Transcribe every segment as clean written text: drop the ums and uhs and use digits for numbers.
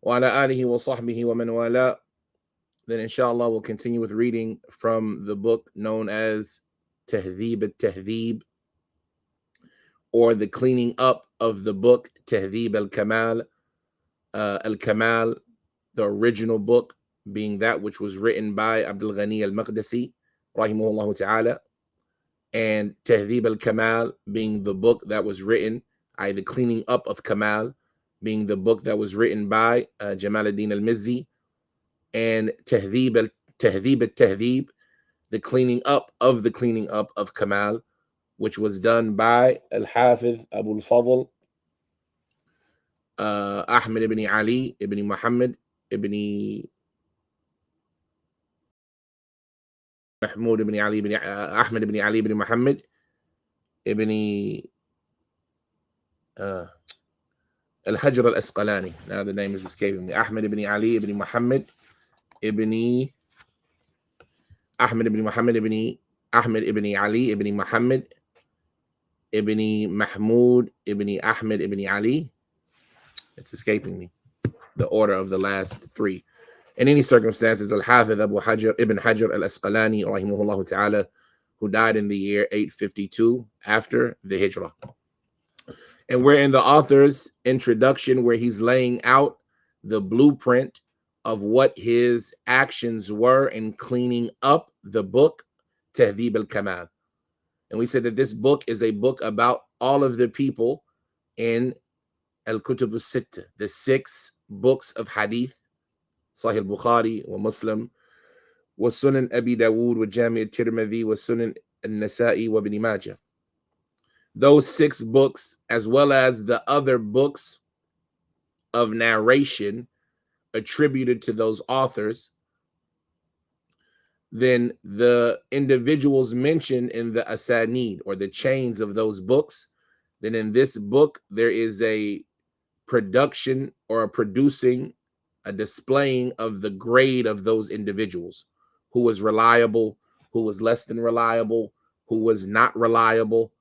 وعلى آله وصحبه ومن والاه. Then inshallah we'll continue with reading from the book known as Tahdheeb At-Tahdheeb, or the cleaning up of the book Tahdheeb al-Kamal. Al-Kamal, the original book, being that which was written by Abdul Ghani al-Maqdisi rahimahullah ta'ala, and Tahdheeb al-Kamal being the book that was written, the cleaning up of Kamal, being the book that was written by Jamaluddin al-Mizzi, and Tahdheeb al-Tahdheeb, the cleaning up of Kamal, which was done by Al-Hafiz Abu al-Fadl Ahmed ibn Ali ibn Muhammad ibn Mahmud ibn Ali ibn Ahmed ibn Ali ibn Muhammad ibn Al-Hajr al-Asqalani. Now the name is escaping me. Ahmed ibn Ali ibn Muhammad ibn Ahmed ibn Muhammad ibn Ahmed ibn Ali ibn Muhammad ibn Mahmud ibn Ahmed ibn Ali. It's escaping me, the order of the last three. In any circumstances, Al-Hafiz Abu Hajar ibn Hajar al-Asqalani rahimahullah ta'ala, who died in the year 852 after the Hijrah. And we're in the author's introduction where he's laying out the blueprint of what his actions were in cleaning up the book Tahdheeb al-Kamal. And we said that this book is a book about all of the people in Al-Kutub al-Sittah, the 6 books of Hadith, Sahih al-Bukhari, wa Muslim, wa Sunan Abi Dawood, wa Jami al-Tirmidhi, wa Sunan al-Nasa'i, wa Ibn Majah. Those 6 books, as well as the other books of narration attributed to those authors, then the individuals mentioned in the asanid, or the chains of those books, then in this book there is a production or a producing, a displaying of the grade of those individuals, who was reliable, who was less than reliable, who was not reliable,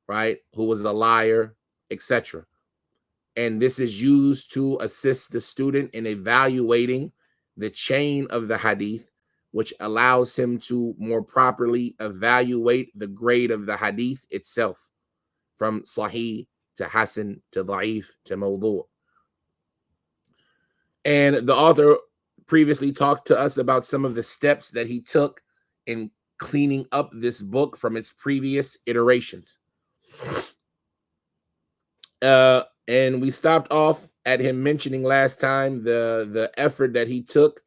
right, who was a liar, etc. And this is used to assist the student in evaluating the chain of the hadith, which allows him to more properly evaluate the grade of the hadith itself, from sahih to hasan to da'if to mawdu'. And the author previously talked to us about some of the steps that he took in cleaning up this book from its previous iterations. And we stopped off at him mentioning last time the effort that he took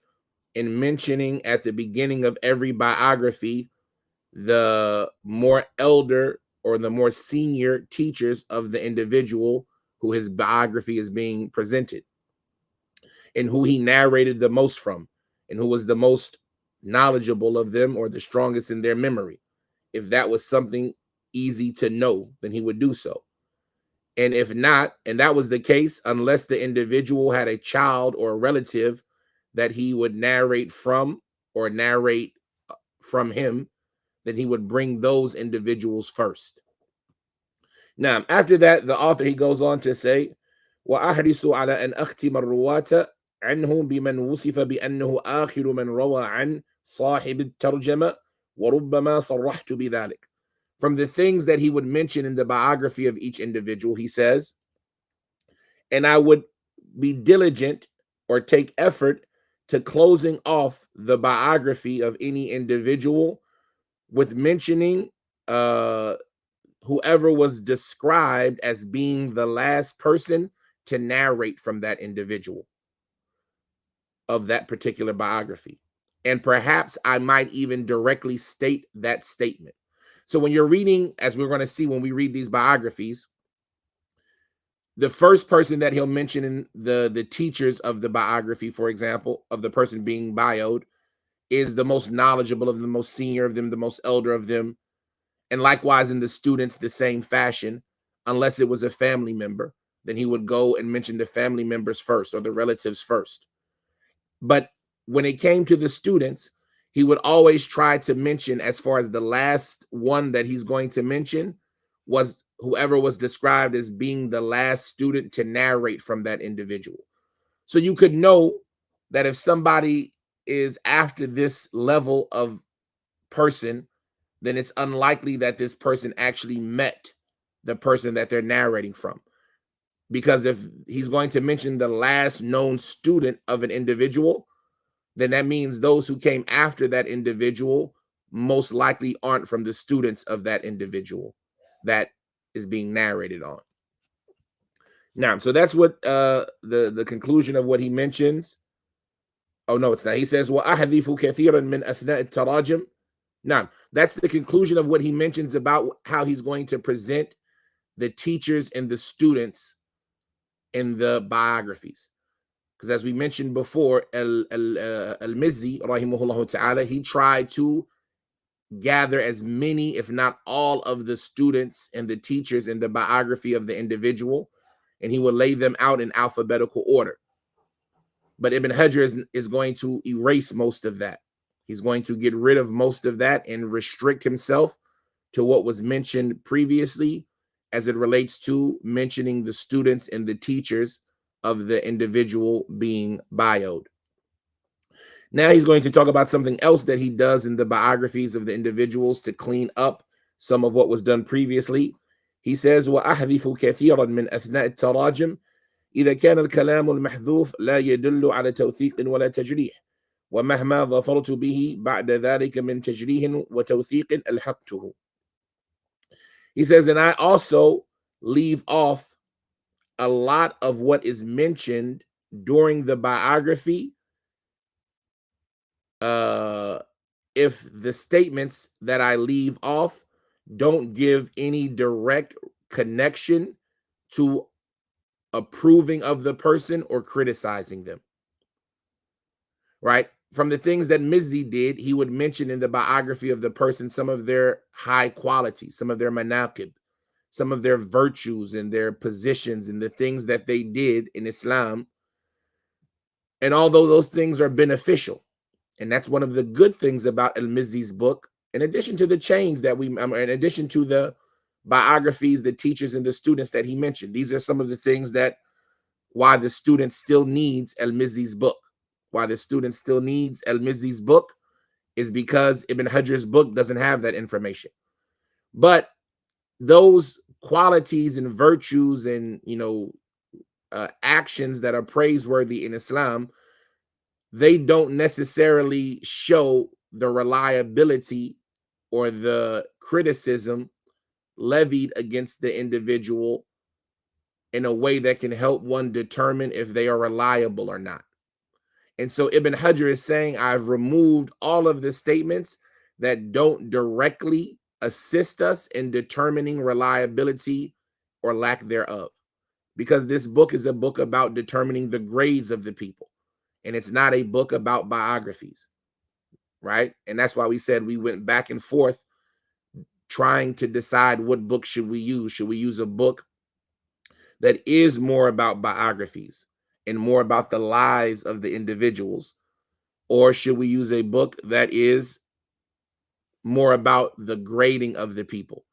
in mentioning at the beginning of every biography the more elder or the more senior teachers of the individual who his biography is being presented, and who he narrated the most from, and who was the most knowledgeable of them or the strongest in their memory. If that was something easy to know, then he would do so. And if not, and that was the case, unless the individual had a child or a relative that he would narrate from or narrate from him, then he would bring those individuals first. Now, after that, the author, he goes on to say, وَأَحْرِصُ عَلَى أَنْ أَخْتِمَ الرُّوَاةَ عَنْهُ بِمَنْ وُصِفَ بِأَنَّهُ آخِرُ مَنْ رَوَى عَنْ صَاحِبِ التَّرْجَمَةِ وَرُبَّمَا صَرَّحْتُ بِذَلِكَ. From the things that he would mention in the biography of each individual, he says, and I would be diligent or take effort to closing off the biography of any individual with mentioning whoever was described as being the last person to narrate from that individual of that particular biography. And perhaps I might even directly state that statement. So when you're reading, as we're going to see when we read these biographies, the first person that he'll mention in the teachers of the biography, for example, of the person being bioed, is the most knowledgeable of them, the most senior of them, the most elder of them. And likewise in the students, the same fashion, unless it was a family member, then he would go and mention the family members first or the relatives first. But when it came to the students, he would always try to mention, as far as the last one that he's going to mention, was whoever was described as being the last student to narrate from that individual. So you could know that if somebody is after this level of person, then it's unlikely that this person actually met the person that they're narrating from. Because if he's going to mention the last known student of an individual, then that means those who came after that individual most likely aren't from the students of that individual that is being narrated on. Now, so that's what the conclusion of what he mentions. Oh no, it's not. He says, وَأَحْذِفُ كَثِيرًا مِنْ أَثْنَاءِ التَّرَاجِمِ. Now, that's the conclusion of what he mentions about how he's going to present the teachers and the students in the biographies. Because as we mentioned before, Al-Mizzi, rahimahullah ta'ala, he tried to gather as many, if not all, of the students and the teachers in the biography of the individual, and he would lay them out in alphabetical order. But Ibn Hajar is going to erase most of that. He's going to get rid of most of that and restrict himself to what was mentioned previously as it relates to mentioning the students and the teachers of the individual being bioed. Now he's going to talk about something else that he does in the biographies of the individuals to clean up some of what was done previously. He says, وَأَحْذِفُ كَثِيرًا مِنْ أَثْنَاءِ التَّرَاجِمِ إذا كان الكلام المحذوف لا يدل على توثيق ولا تجريح ومهما ظفرت به بعد ذلك من تجريح وتوثيق ألحقته. He says, and I also leave off a lot of what is mentioned during the biography if the statements that I leave off don't give any direct connection to approving of the person or criticizing them. Right? From the things that Mizzi did, he would mention in the biography of the person some of their high qualities, some of their manaqib, some of their virtues and their positions and the things that they did in Islam. And although those things are beneficial, and that's one of the good things about Al-Mizzi's book, in addition to the chains that in addition to the biographies, the teachers and the students that he mentioned, these are some of the things that why the student still needs Al-Mizzi's book. Why the student still needs Al-Mizzi's book is because Ibn Hajar's book doesn't have that information. But those qualities and virtues and actions that are praiseworthy in Islam, they don't necessarily show the reliability or the criticism levied against the individual in a way that can help one determine if they are reliable or not. And so Ibn Hajar is saying, I've removed all of the statements that don't directly assist us in determining reliability or lack thereof. Because this book is a book about determining the grades of the people. And it's not a book about biographies, right? And that's why we said we went back and forth trying to decide what book should we use. Should we use a book that is more about biographies and more about the lives of the individuals? Or should we use a book that is more about the grading of the people?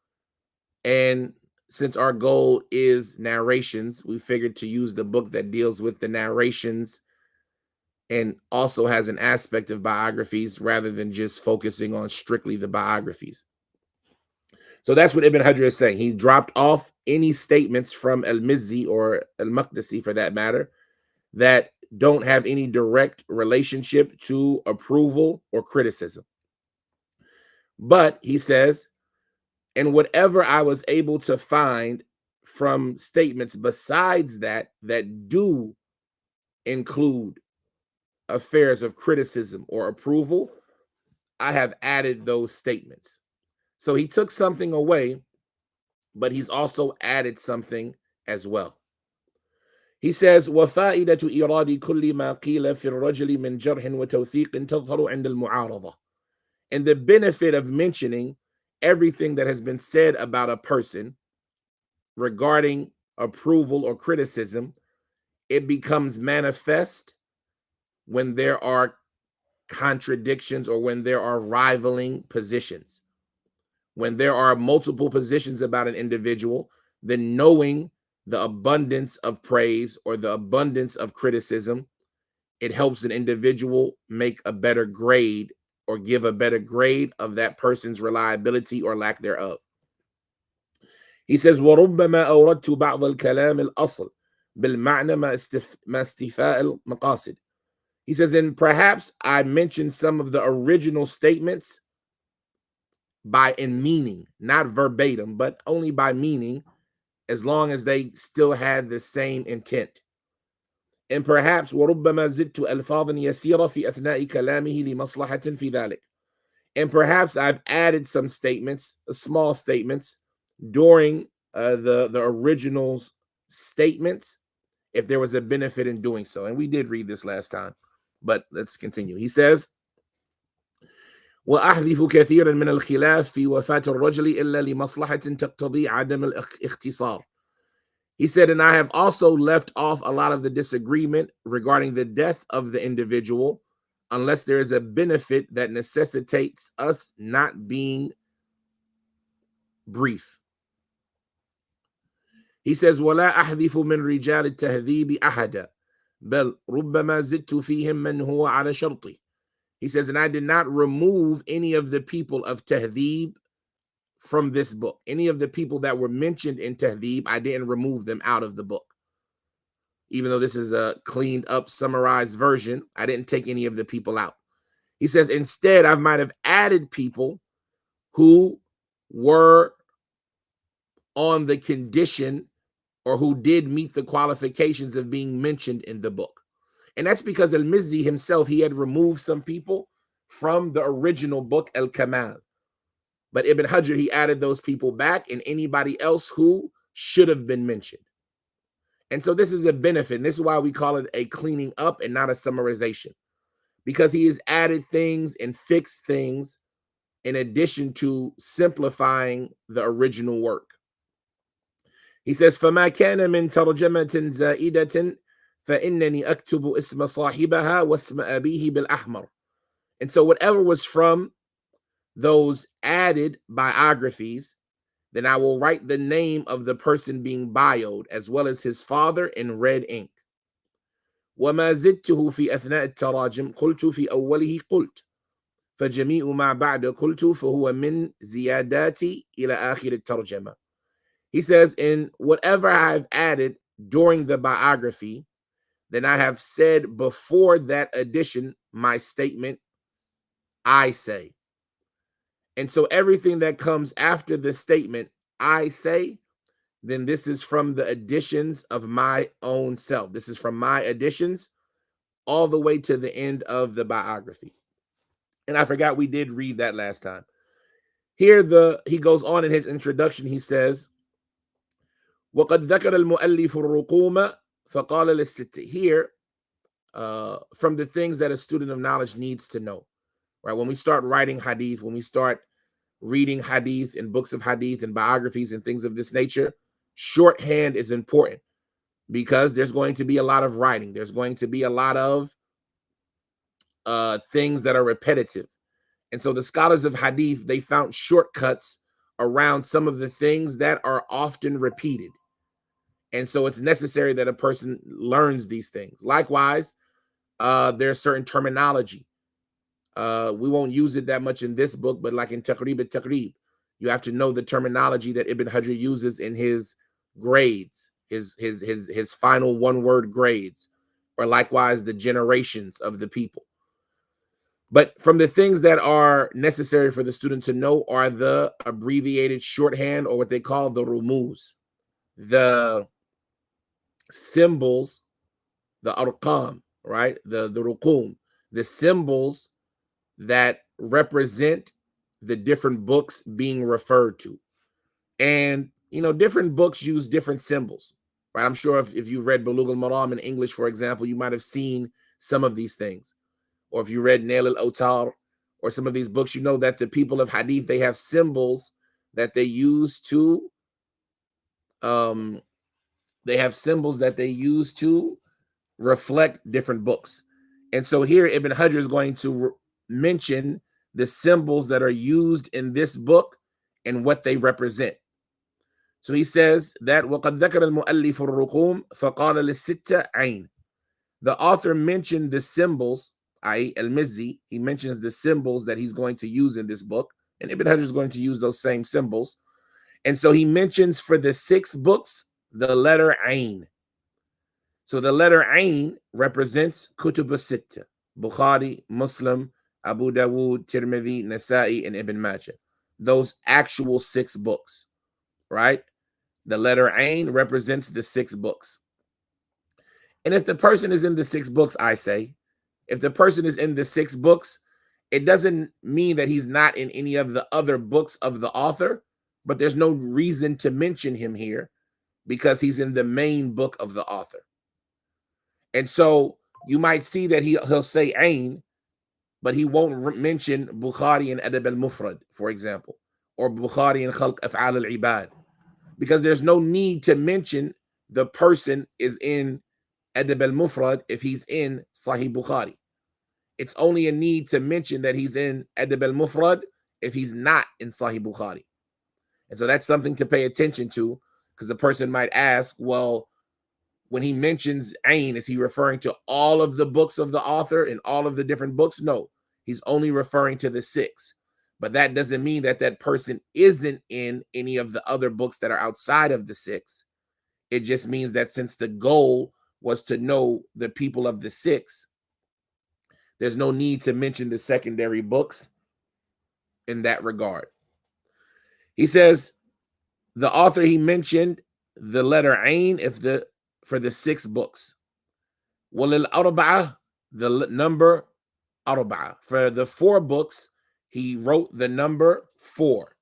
And since our goal is narrations, we figured to use the book that deals with the narrations and also has an aspect of biographies rather than just focusing on strictly the biographies. So that's what Ibn Hajar is saying. He dropped off any statements from Al-Mizzi or Al-Maqdisi, for that matter, that don't have any direct relationship to approval or criticism. But he says, and whatever I was able to find from statements besides that do include affairs of criticism or approval, I have added those statements. So he took something away, but he's also added something as well. He says, وَفَائِدَةُ إِرَادِ كُلِّ مَا قِيلَ فِي الرَّجُلِ مِنْ جَرْحٍ وَتَوْثِيقٍ تَظْهَرُ عِنْدَ الْمُعَارَضَةِ. And the benefit of mentioning everything that has been said about a person regarding approval or criticism, it becomes manifest when there are contradictions or when there are rivaling positions. When there are multiple positions about an individual, then knowing the abundance of praise or the abundance of criticism, it helps an individual make a better grade or give a better grade of that person's reliability or lack thereof. He says, وَرُبَّمَا أَوْرَدْتُ بَعْضَ الْكَلَامِ الْأَصْلِ بِالْمَعْنَى مَا اسْتِفَاءِ الْمَقَاصِدِ. He says, and perhaps I mentioned some of the original statements in meaning, not verbatim, but only by meaning, as long as they still had the same intent. And perhaps وَرُبَّمَا زِدْتُ أَلْفَاظًا يَسِيرًا فِي أَثْنَاءِ كَلَامِهِ لِمَصْلَحَةٍ فِي ذَلِكَ. And perhaps I've added some statements, small statements, during the original's statements, if there was a benefit in doing so. And we did read this last time, but let's continue. He says, وأحذف كثيرا من الخلاف في وفاة الرجل إلا لمصلحة تقتضي عدم الاختصار. He said, and I have also left off a lot of the disagreement regarding the death of the individual, unless there is a benefit that necessitates us not being brief. He says, ولا أحذف من رجال التهذيب أحدا بل ربما زدت فيهم من هو على شرطي. He says, and I did not remove any of the people of Tahdheeb from this book. Any of the people that were mentioned in Tahdheeb, I didn't remove them out of the book. Even though this is a cleaned up, summarized version, I didn't take any of the people out. He says, instead, I might have added people who were on the condition or who did meet the qualifications of being mentioned in the book. And that's because Al-Mizzi himself, he had removed some people from the original book, Al-Kamal. But Ibn Hajar, he added those people back and anybody else who should have been mentioned. And so this is a benefit. And this is why we call it a cleaning up and not a summarization. Because he has added things and fixed things in addition to simplifying the original work. He says, فَمَا كَانَ مِنْ تَرْجَمَةٍ زَائِدَةٍ فَإِنَّنِي أَكْتُبُ اسْمَ صَاحِبَهَا وَاسْمَ أَبِيهِ بِالْأَحْمَرِ. And so whatever was from those added biographies, then I will write the name of the person being bioed as well as his father in red ink. وَمَا زِدْتُهُ فِي أَثْنَاءِ التَّرَاجِمِ قُلْتُ فِي أَوَّلِهِ قُلْتُ فَجَمِيعُ مَا بَعْدَ قُلْتُ فَهُوَ مِنْ زِيَادَاتِ إِلَى آخِرِ التَّرْجَمَةِ. He says, in whatever I've added during the biography, then I have said before that addition, my statement, I say. And so everything that comes after the statement, I say, then this is from the additions of my own self. This is from my additions all the way to the end of the biography. And I forgot we did read that last time. Here he goes on in his introduction, he says, وَقَدْ ذَكَرَ الْمُؤَلِّفُ الرُّقُومَ فَقَالَ لِلسِّتِّ. Here, from the things that a student of knowledge needs to know, right? When we start writing hadith, when we start reading hadith and books of hadith and biographies and things of this nature, shorthand is important because there's going to be a lot of writing. There's going to be a lot of things that are repetitive. And so the scholars of hadith, they found shortcuts around some of the things that are often repeated. And so it's necessary that a person learns these things. Likewise, there's certain terminology. We won't use it that much in this book, but like in Taqrib at-Taqrib, you have to know the terminology that Ibn Hajar uses in his grades, his final one-word grades, or likewise the generations of the people. But from the things that are necessary for the student to know are the abbreviated shorthand, or what they call the rumuz, the symbols, the arqam, right? The ruqum, the symbols that represent the different books being referred to. And, you know, different books use different symbols, right? I'm sure if you read Bulugh al-Maram in English, for example, you might have seen some of these things. Or if you read Nail al-Awtar or some of these books, you know that the people of hadith, they have symbols that they use to reflect different books. And so here Ibn Hajar is going to mention the symbols that are used in this book and what they represent. So he says that وَقَدْ ذَكَرَ الْمُؤَلِّفُ الرُّقُومِ فَقَالَ لِلسِّتَّةِ عَيْنٍ. The author mentioned the symbols, i.e. al-Mizzi, he mentions the symbols that he's going to use in this book, and Ibn Hajar is going to use those same symbols. And so he mentions for the 6 books, the letter Ain. So the letter Ain represents Kutub al-Sitta, Bukhari, Muslim, Abu Dawood, Tirmidhi, Nasa'i, and Ibn Majah. Those actual 6 books, right? The letter Ain represents the 6 books. And if the person is in the 6 books, I say, if the person is in the 6 books, it doesn't mean that he's not in any of the other books of the author, but there's no reason to mention him here because he's in the main book of the author. And so you might see that he'll say Ain, but he won't mention Bukhari and Adab al-Mufrad, for example, or Bukhari and Khalq Af'al al-Ibad, because there's no need to mention the person is in Adab al-Mufrad if he's in Sahih Bukhari. It's only a need to mention that he's in Adab al-Mufrad if he's not in Sahih Bukhari. And so that's something to pay attention to, because the person might ask, well, when he mentions Ain, is he referring to all of the books of the author and all of the different books? No, he's only referring to the 6. But that doesn't mean that that person isn't in any of the other books that are outside of the 6. It just means that since the goal was to know the people of the 6, there's no need to mention the secondary books in that regard. He says the author, he mentioned the letter Ain for the 6 books. Walil arba'ah, the number arba'ah. For the 4 books, he wrote the number 4,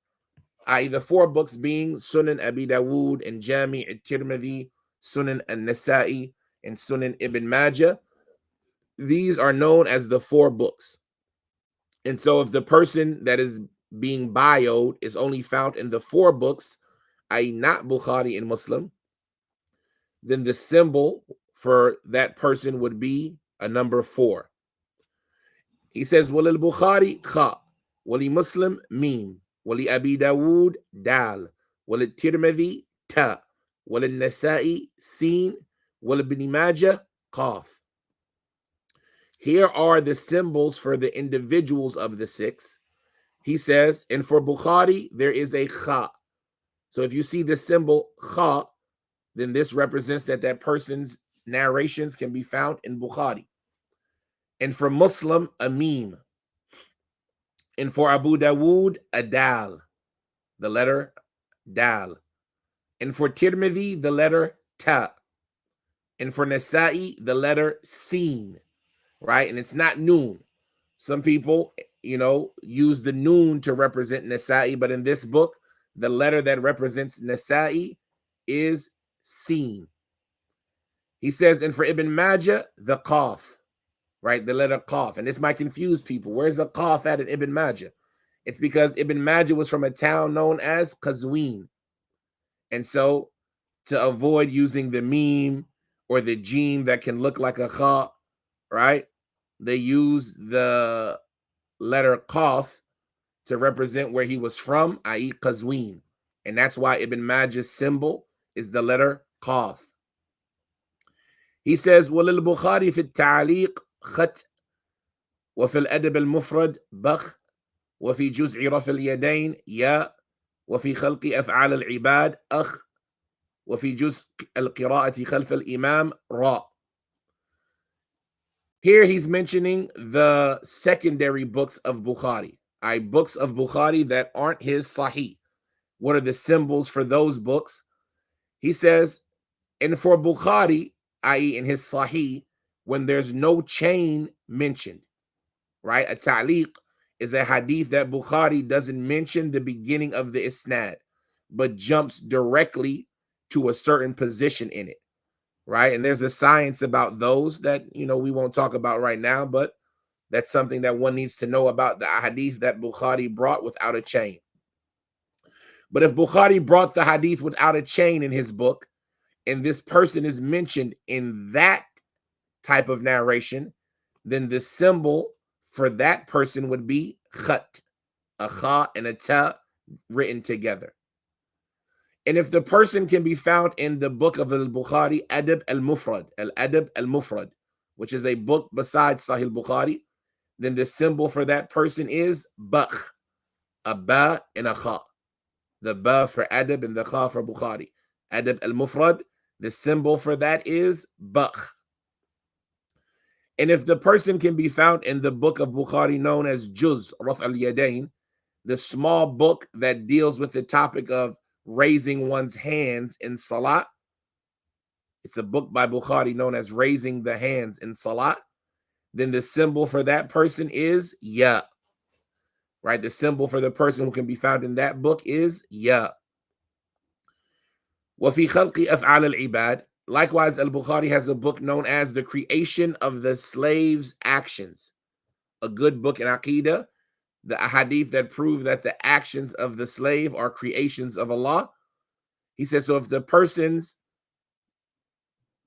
i.e. the 4 books being Sunan Abi Dawood and Jami' al-Tirmidhi, Sunan al-Nasa'i, and Sunan Ibn Majah. These are known as the 4 books. And so if the person that is being bioed is only found in the 4 books, i.e. not Bukhari and Muslim, then the symbol for that person would be a number 4. He says, Walil Bukhari kha, Wali Muslim mim, Wali Abi Dawood dal, Wali Tirmidhi ta, Wali Nasa'i sin, Wali Ibn Majah qaf. Here are the symbols for the individuals of the 6. He says, and for Bukhari, there is a kha. So if you see the symbol kha, then this represents that that person's narrations can be found in Bukhari. And for Muslim, a mim. And for Abu Dawood, a dal, the letter dal. And for Tirmidhi, the letter ta. And for Nasa'i, the letter sin, right? And it's not noon. Some people, use the noon to represent Nasa'i, but in this book, the letter that represents Nasa'i is sin. He says, and for Ibn Majah, the qaf, right? The letter qaf. And this might confuse people. Where's the qaf at in Ibn Majah? It's because Ibn Majah was from a town known as Qazwin. And so to avoid using the meme or the jim that can look like a kha, right? They use the letter qaf to represent where he was from, i.e. Qazwin. And that's why Ibn Majah's symbol is the letter qaf. He says, وَلِلْ بُخَارِ فِي التَّعْلِيقِ خَتْ وَفِي الْأَدَبِ الْمُفْرَدِ بَخْ وفي جزء رفع اليدين يا وفي خلق أفعال العباد أخ وفي جزء القراءة خلف الإمام را. Here he's mentioning the secondary books of Bukhari, books of Bukhari that aren't his Sahih. What are the symbols for those books? He says, and for Bukhari, i.e. in his Sahih, when there's no chain mentioned, right? A ta'liq is a hadith that Bukhari doesn't mention the beginning of the isnad, but jumps directly to a certain position in it, right? And there's a science about those that, we won't talk about right now, but that's something that one needs to know about the hadith that Bukhari brought without a chain. But if Bukhari brought the hadith without a chain in his book, and this person is mentioned in that type of narration, then the symbol for that person would be khat, a kha and a ta written together. And if the person can be found in the book of al-Bukhari, Adab al-Mufrad, al-Adab al-Mufrad, which is a book besides Sahih Bukhari, then the symbol for that person is Bakh, a ba and a kha. The ba for Adab and the kha for Bukhari. Adab al-Mufrad, the symbol for that is Bakh. And if the person can be found in the book of Bukhari known as Juz, Raf al-Yadain, the small book that deals with the topic of raising one's hands in Salat, it's a book by Bukhari known as Raising the Hands in Salat, then the symbol for that person is Ya. Right? The symbol for the person who can be found in that book is Ya. وَفِي خَلْقِ أَفْعَالِ الْعِبَادِ. Likewise, Al-Bukhari has a book known as The Creation of the Slave's Actions, a good book in Aqidah, the hadith that prove that the actions of the slave are creations of Allah. He says, so if the person's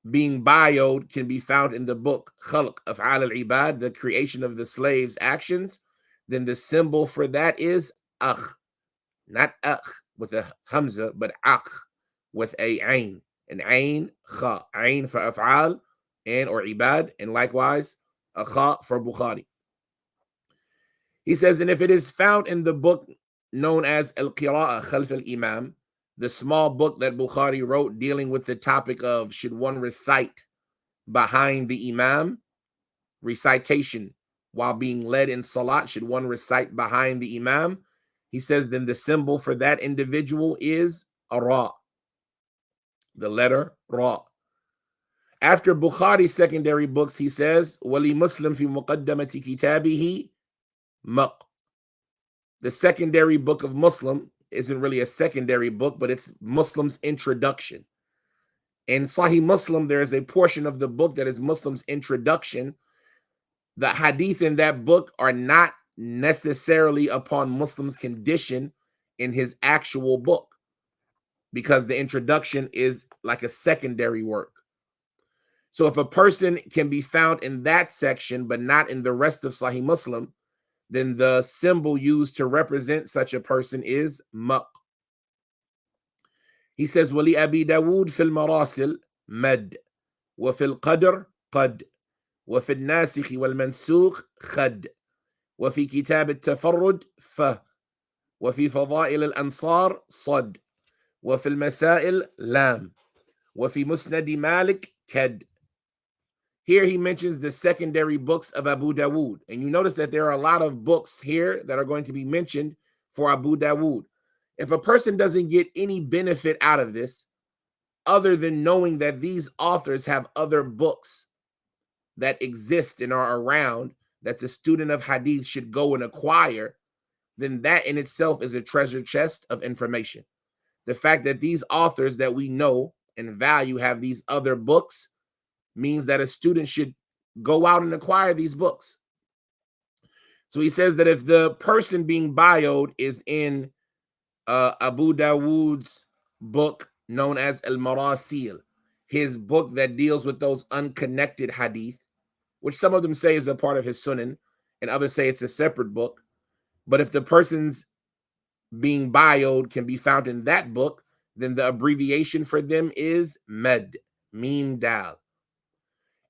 being bioed can be found in the book Khalq Af'al al-Ibad, the creation of the slave's actions, then the symbol for that is Akh, not Akh with a Hamza, but Akh with a Ain, an Ain, Kha, Ain for Af'al and or Ibad, and likewise a Kha for Bukhari. He says, and if it is found in the book known as Al-Qira'ah Khalf al-Imam, the small book that Bukhari wrote dealing with the topic of should one recite behind the Imam, recitation while being led in Salat, should one recite behind the Imam? He says, then the symbol for that individual is a Ra, the letter Ra. After Bukhari's secondary books, he says, Wali Muslim fi muqaddamati kitabihi maq. The secondary book of Muslim isn't really a secondary book, but it's Muslim's introduction. In Sahih Muslim, there is a portion of the book that is Muslim's introduction. The hadith in that book are not necessarily upon Muslim's condition in his actual book, because the introduction is like a secondary work. So if a person can be found in that section, but not in the rest of Sahih Muslim, then the symbol used to represent such a person is maq. He says, Wali Abi Dawood fil marasil mad, wa fil qadr qad, wa fil nasikh wal mansukh khad, wa fi kitab al-tafarrud fa, wa fi fadail al-ansar sad, wa fil masail lam, wa fi musnad Malik kad. Here he mentions the secondary books of Abu Dawood. And you notice that there are a lot of books here that are going to be mentioned for Abu Dawood. If a person doesn't get any benefit out of this, other than knowing that these authors have other books that exist and are around that the student of Hadith should go and acquire, then that in itself is a treasure chest of information. The fact that these authors that we know and value have these other books means that a student should go out and acquire these books. So he says that if the person being bioed is in Abu Dawood's book known as Al-Marasil, his book that deals with those unconnected hadith, which some of them say is a part of his sunan, and others say it's a separate book. But if the person's being bioed can be found in that book, then the abbreviation for them is Med, Mim Dal.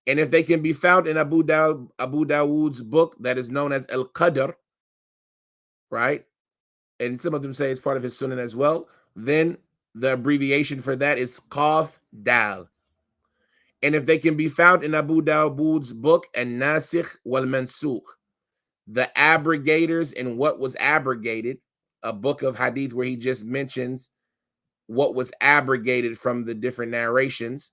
And if they can be found in Abu Dawood's book that is known as Al-Qadr, right? And some of them say it's part of his sunan as well, then the abbreviation for that is Qaf Dal. And if they can be found in Abu Dawood's book, An-Nasikh wal Mansukh, the abrogators and what was abrogated, a book of hadith where he just mentions what was abrogated from the different narrations,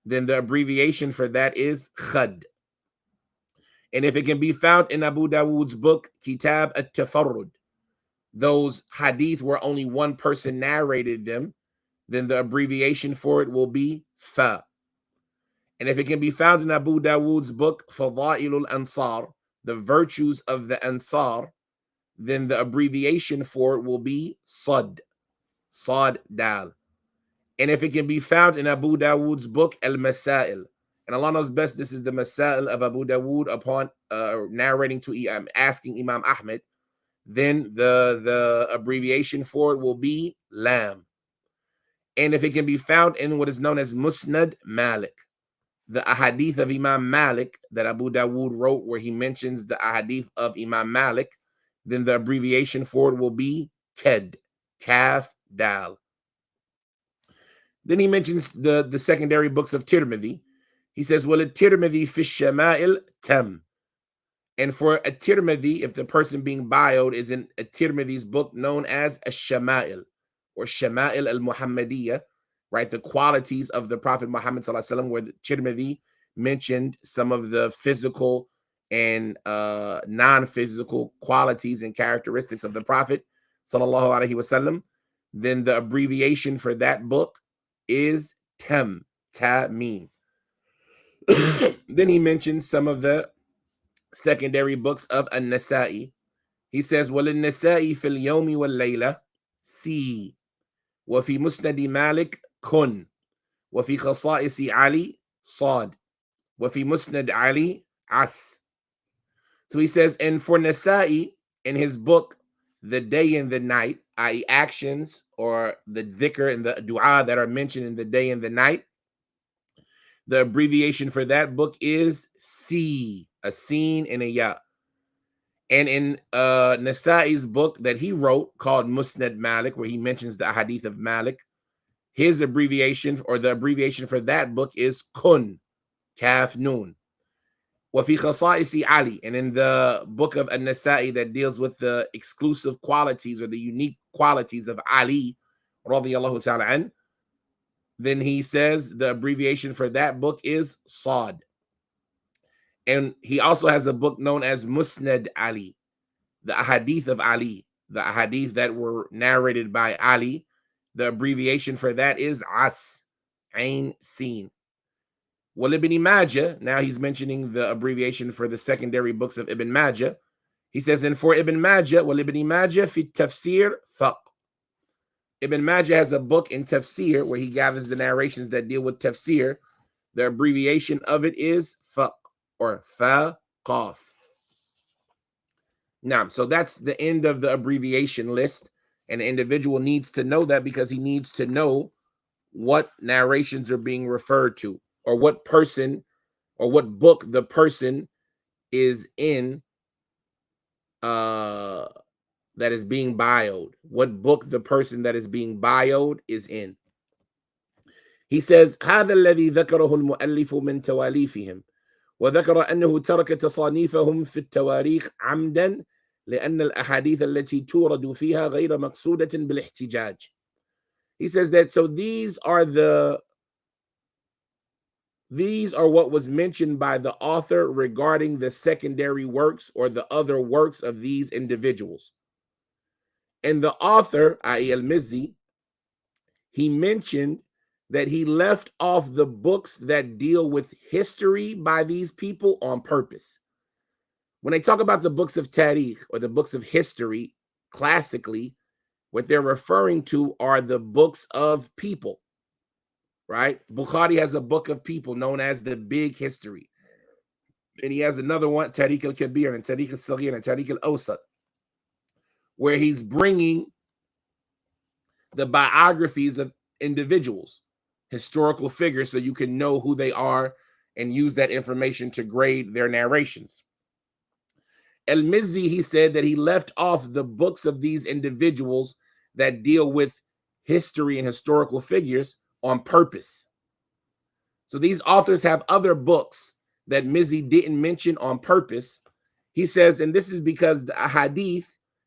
then the abbreviation for that is Khad. And if it can be found in Abu Dawood's book, Kitab At-Tafarrud, those hadith where only one person narrated them, then the abbreviation for it will be Fa. And if it can be found in Abu Dawood's book, Fadailul Ansar, the virtues of the Ansar, then the abbreviation for it will be Sad, Sad Dal. And if it can be found in Abu Dawood's book, Al-Masail, and Allah knows best, this is the Masail of Abu Dawood upon narrating to asking Imam Ahmed, then the abbreviation for it will be Lam. And if it can be found in what is known as Musnad Malik, the ahadith of Imam Malik that Abu Dawood wrote, where he mentions the ahadith of Imam Malik, then the abbreviation for it will be KED, Kaf Dal. Then he mentions the secondary books of Tirmidhi. He says, well, Tirmidhi fi shama'il tam. And for a Tirmidhi, if the person being bioed is in a Tirmidhi's book known as a Shama'il or Shama'il al-Muhammadiyah, right? The qualities of the Prophet Muhammad sallallahu alaihi wasallam, where the Tirmidhi mentioned some of the physical and non-physical qualities and characteristics of the Prophet sallallahu alaihi wasallam, then the abbreviation for that book is Tam, Ta-Meen. Then he mentions some of the secondary books of An-Nasa'i. He says, وَلِلنَّسَاءِ فِي الْيَوْمِ وَاللَّيْلَةِ سِي وَفِي مُسْنَدِ مَالِكِ كُن وَفِي خَصَائِصِ عَلِي صَاد وَفِي مُسْنَدِ عَلِي عَس. So he says, and for Nasa'i, in his book, The Day and the Night, i.e. actions or the dhikr and the dua that are mentioned in the day and the night, the abbreviation for that book is Si, a sin and a ya. And in Nasa'i's book that he wrote called Musnad Malik, where he mentions the hadith of Malik, his abbreviation or the abbreviation for that book is Kun, Kaf Nun. Wafi Khasa'isi Ali. And in the book of An-Nasa'i that deals with the exclusive qualities or the unique qualities of Ali, radiyallahu ta'ala an, then he says the abbreviation for that book is Sad. And he also has a book known as Musnad Ali, the ahadith of Ali, the ahadith that were narrated by Ali. The abbreviation for that is As, Ain Sin. Well, Ibn Majah, now he's mentioning the abbreviation for the secondary books of Ibn Majah. He says, and for Ibn Majah, well, Ibn Majah fi tafsir faq. Ibn Majah has a book in tafsir where he gathers the narrations that deal with tafsir. The abbreviation of it is faq or fa qaf. Now, so that's the end of the abbreviation list. And the individual needs to know that because he needs to know what narrations are being referred to, or what person or what book the person is in that is being bioed, what book the person that is being bioed is in. He says, هذا الذي ذكره المؤلف من تواليفهم وذكر أنه ترك تصانيفهم في التواريخ عمدا لأن الأحاديث التي تورد فيها غير مقصودة بالاحتجاج. He says that so these are what was mentioned by the author regarding the secondary works or the other works of these individuals. And the author, i.e. Al-Mizzi, he mentioned that he left off the books that deal with history by these people on purpose. When they talk about the books of Tariq or the books of history, classically, what they're referring to are the books of people, right? Bukhari has a book of people known as the Big History. And he has another one, Tariq al-Kabir and Tariq al-Saghir and Tariq al-Awsat, where he's bringing the biographies of individuals, historical figures, so you can know who they are and use that information to grade their narrations. Al-Mizzi, he said that he left off the books of these individuals that deal with history and historical figures on purpose. So these authors have other books that Mizzi didn't mention on purpose. He says, and this is because the hadith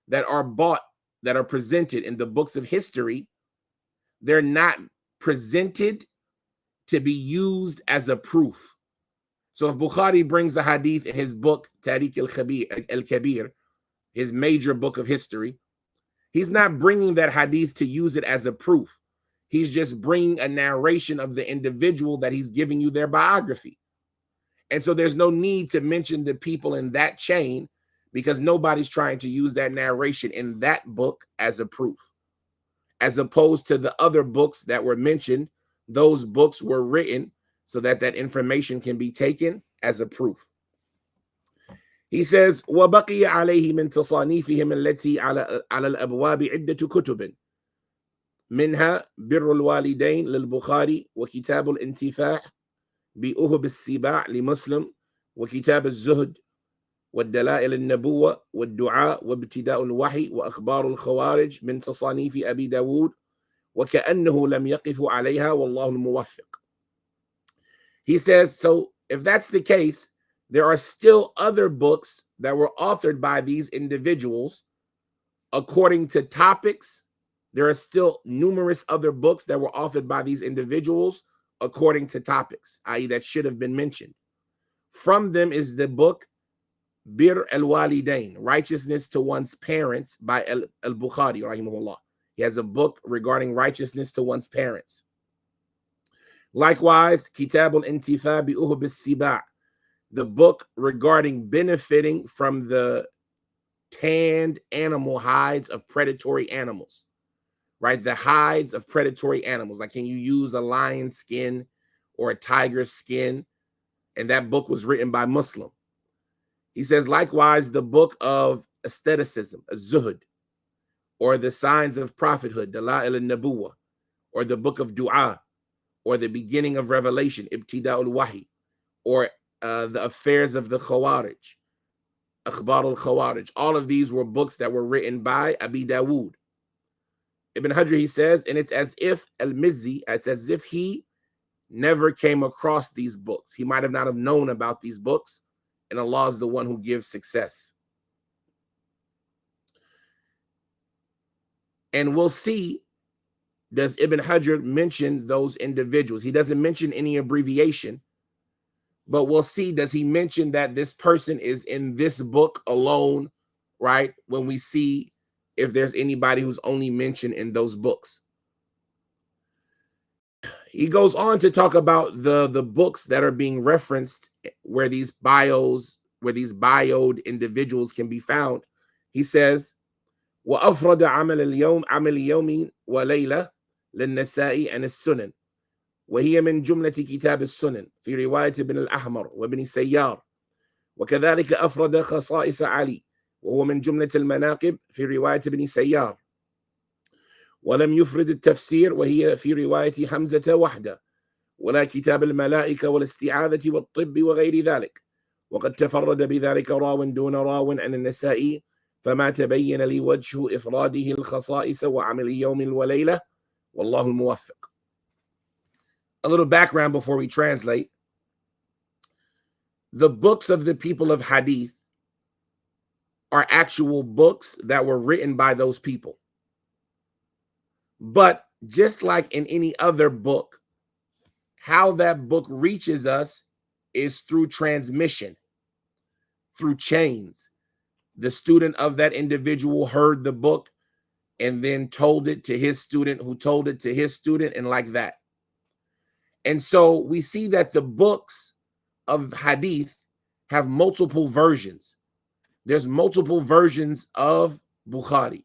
that are bought, that are presented in the books of history, they're not presented to be used as a proof. So if Bukhari brings a hadith in his book, Tariq al-Kabir, his major book of history, he's not bringing that hadith to use it as a proof. He's just bringing a narration of the individual that he's giving you their biography. And so there's no need to mention the people in that chain because nobody's trying to use that narration in that book as a proof. As opposed to the other books that were mentioned, those books were written so that that information can be taken as a proof. He says, وَبَقِيَ عَلَيْهِ مِنْ تَصَانِيفِهِمْ الَّتِي عَلَى الْأَبْوَابِ عِدَّةُ كُتُبٍ. منها بر الوالدين للبخاري وكتاب الانتفاع بأهب السباع لمسلم وكتاب الزهد والدلائل النبوة والدعاء وابتداء الوحي وأخبار الخوارج من تصانيف أبي داود وكأنه لم يقف عليها والله الموفق. He says, so if that's the case, there are still other books that were authored by these individuals according to topics. There are still numerous other books that were authored by these individuals according to topics, i.e., that should have been mentioned. From them is the book Bir al-Walidain, Righteousness to One's Parents by al-Bukhari, rahimahullah. He has a book regarding righteousness to one's parents. Likewise, Kitab al-Intifa bi Uhub al-Siba', the book regarding benefiting from the tanned animal hides of predatory animals, right? The hides of predatory animals. Like, can you use a lion's skin or a tiger's skin? And that book was written by Muslim. He says, likewise, the book of aestheticism, Zuhud, or the signs of prophethood, Dala'il al-Nabuwah, or the book of Dua, or the beginning of Revelation, Ibtida'ul Wahi, or the affairs of the Khawarij, Akhbar al-Khawarij. All of these were books that were written by Abi Dawood. Ibn Hajar, he says, and it's as if al-Mizzi, it's as if he never came across these books. He might have not have known about these books, and Allah is the one who gives success. And we'll see, does Ibn Hajar mention those individuals? He doesn't mention any abbreviation, but we'll see, does he mention that this person is in this book alone, right? When we see if there's anybody who's only mentioned in those books. He goes on to talk about the books that are being referenced where these bioed individuals can be found. He says, وأفرد عمل يوم وليلة للنسائي عن السنن وهي من جملة كتاب السنن في رواية ابن الأحمر وابن سيار وكذلك أفرد خصائص علي وهو من جملة المناقب في رواية ابن سيار ولم يفرد التفسير وهي في رواية حمزة وحده ولا كتاب الملائكة والاستعاذة والطب وغير ذلك وقد تفرد بذلك راو دون راو عن النسائي فما تبين لي وجه إفراده الخصائص وعمل يوم وليلة والله الموفق. A little background before we translate. The books of the people of Hadith are actual books that were written by those people. But just like in any other book, how that book reaches us is through transmission, through chains. The student of that individual heard the book and then told it to his student, who told it to his student, and like that. And so we see that the books of Hadith have multiple versions. There's multiple versions of Bukhari.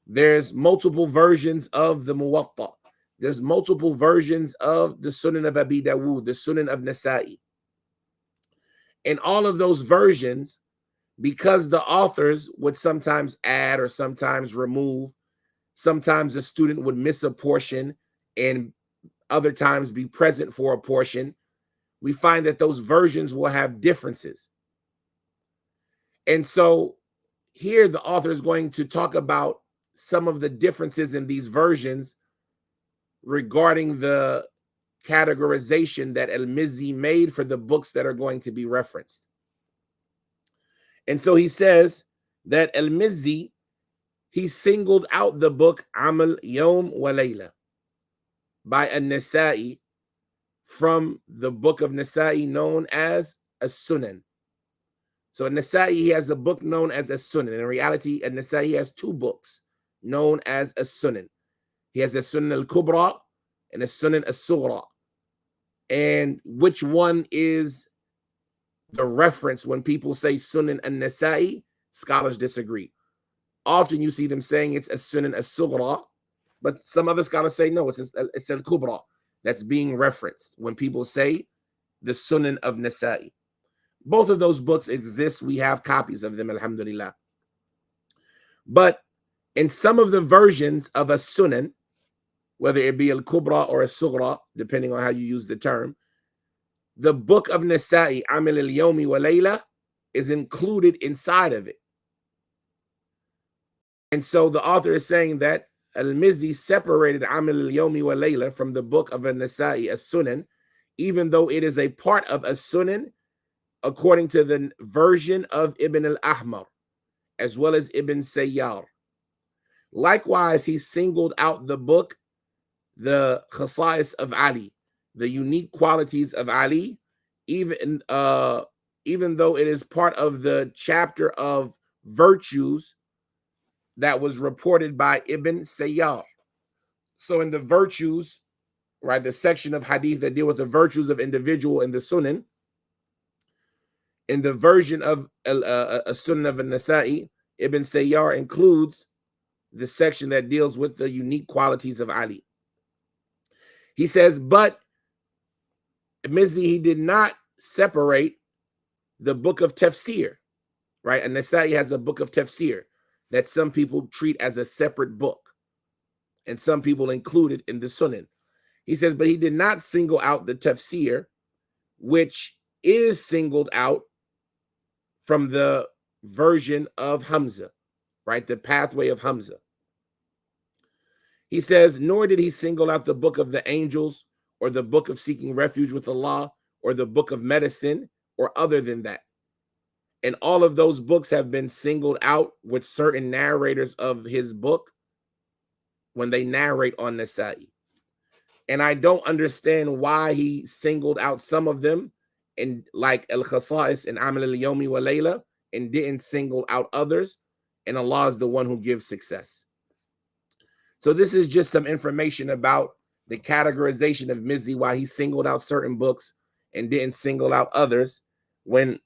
There's multiple versions of the Muwatta. There's multiple versions of the Sunan of Abi Dawood, the Sunan of Nasa'i. And all of those versions, because the authors would sometimes add or sometimes remove, sometimes a student would miss a portion and other times be present for a portion, we find that those versions will have differences. And so here the author is going to talk about some of the differences in these versions regarding the categorization that Al-Mizzi made for the books that are going to be referenced. And so he says that Al-Mizzi, he singled out the book Amal Yawm wa Layla by An-Nasa'i from the book of Nasa'i known as As-Sunan. So An-Nasa'i, he has a book known as As-Sunan. In reality, An-Nasa'i has two books known as As-Sunan. He has As-Sunan Al-Kubra and As-Sunan As-Sughra. And which one is the reference when people say Sunan An-Nasa'i? Scholars disagree. Often you see them saying it's As-Sunan As-Sughra, but some other scholars say no, it's Al-Kubra that's being referenced when people say the Sunan of Nasa'i. Both of those books exist. We have copies of them, alhamdulillah. But in some of the versions of a Sunan, whether it be al-Kubra or al-Sughra, depending on how you use the term, the book of Nasa'i, Amil al-Yawmi wa Layla, is included inside of it. And so the author is saying that Al-Mizzi separated Amil al-Yawmi wa Layla from the book of An-Nasa'i as-Sunan, even though it is a part of as-Sunan, according to the version of Ibn al-Ahmar, as well as Ibn Sayyar. Likewise, he singled out the book, the Khasa'is of Ali, the unique qualities of Ali, even though it is part of the chapter of virtues that was reported by Ibn Sayyar. So in the virtues, right, the section of hadith that deal with the virtues of individual in the Sunan, in the version of a Sunan of An-Nasa'i, Ibn Sayyar includes the section that deals with the unique qualities of Ali. He says, but Mizzi, he did not separate the book of tafsir, right? And Nasa'i has a book of tafsir that some people treat as a separate book, and some people include it in the Sunan. He says, but he did not single out the tafsir, which is singled out from the version of Hamza, right? The pathway of Hamza. He says, nor did he single out the book of the angels or the book of seeking refuge with Allah or the book of medicine or other than that. And all of those books have been singled out with certain narrators of his book when they narrate on Nasa'i. And I don't understand why he singled out some of them, and like Al-Khasa'is and Amal al-Yawmi wa Layla, and didn't single out others. And Allah is the one who gives success. So this is just some information about the categorization of Mizzi, why he singled out certain books and didn't single out others when,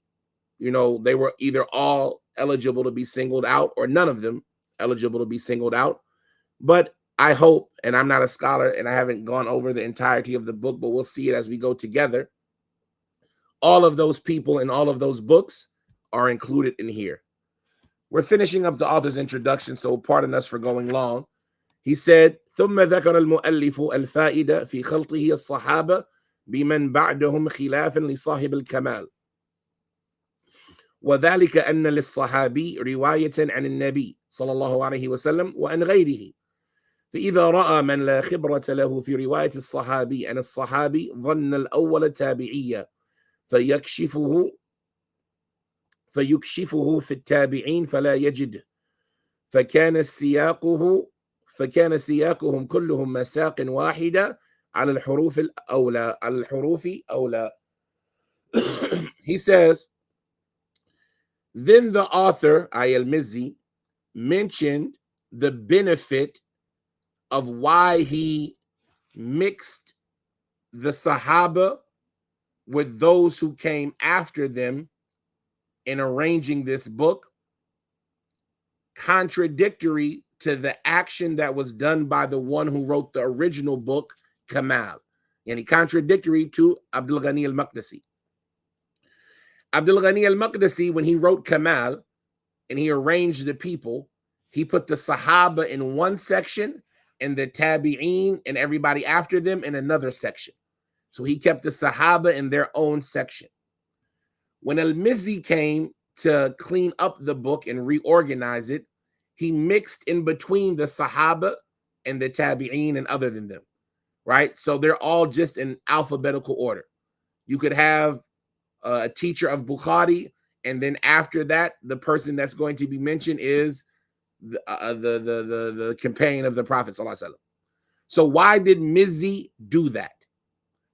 you know, they were either all eligible to be singled out or none of them eligible to be singled out. But I hope, and I'm not a scholar and I haven't gone over the entirety of the book, but we'll see it as we go together. All of those people in all of those books are included in here. We're finishing up the author's introduction, so pardon us for going long. He said, ثم ذكر المؤلف الفائدة في خلطه الصحابة بمن بعدهم خلافا لصاحب الكمال. وذلك أن للصحابي رواية عن النبي صلى الله عليه وسلم وعن غيره. فإذا رأى من لا خبرة له في رواية الصحابي عن الصحابي ظن الأول تابعيا فيكشفه في التابعين فلا يجده فكان سياقهم كلهم مساق واحدة على الحروف أولى. He says, then the author, Al-Mizzi, mentioned the benefit of why he mixed the Sahaba with those who came after them in arranging this book, contradictory to the action that was done by the one who wrote the original book, Kamal, and contradictory to Abdul Ghani al-Maqdisi. Abdul Ghani al-Maqdisi, when he wrote Kamal and he arranged the people, he put the Sahaba in one section and the Tabi'een and everybody after them in another section. So he kept the Sahaba in their own section. When Al-Mizzi came to clean up the book and reorganize it, he mixed in between the Sahaba and the Tabi'een and other than them, right? So they're all just in alphabetical order. You could have a teacher of Bukhari, and then after that, the person that's going to be mentioned is the companion of the Prophet ﷺ. So why did Mizzi do that?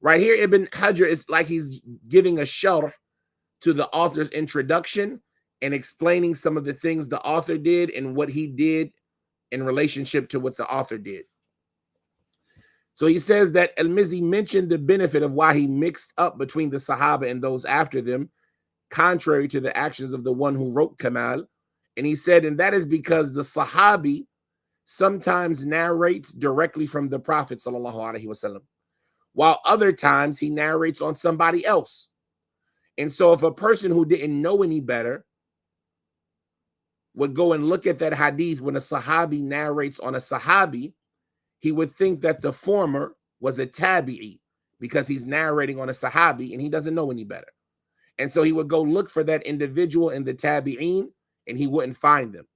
Right here, Ibn Hajar is like he's giving a sharh to the author's introduction and explaining some of the things the author did and what he did in relationship to what the author did. So he says that Al-Mizzi mentioned the benefit of why he mixed up between the Sahaba and those after them, contrary to the actions of the one who wrote Kamal. And he said, and that is because the Sahabi sometimes narrates directly from the Prophet sallallahu alaihi wasallam, while other times he narrates on somebody else. And so if a person who didn't know any better would go and look at that hadith when a Sahabi narrates on a Sahabi, he would think that the former was a tabi'i because he's narrating on a sahabi and he doesn't know any better. And so he would go look for that individual in the tabi'in and he wouldn't find them.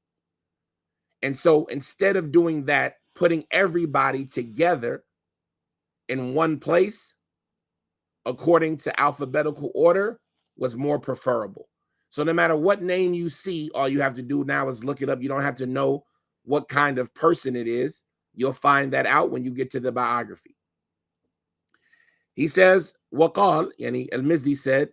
And so instead of doing that, putting everybody together in one place according to alphabetical order was more preferable. So no matter what name you see, all you have to do now is look it up. You don't have to know what kind of person it is. You'll find that out when you get to the biography. He says, وقال, يعني المزي said,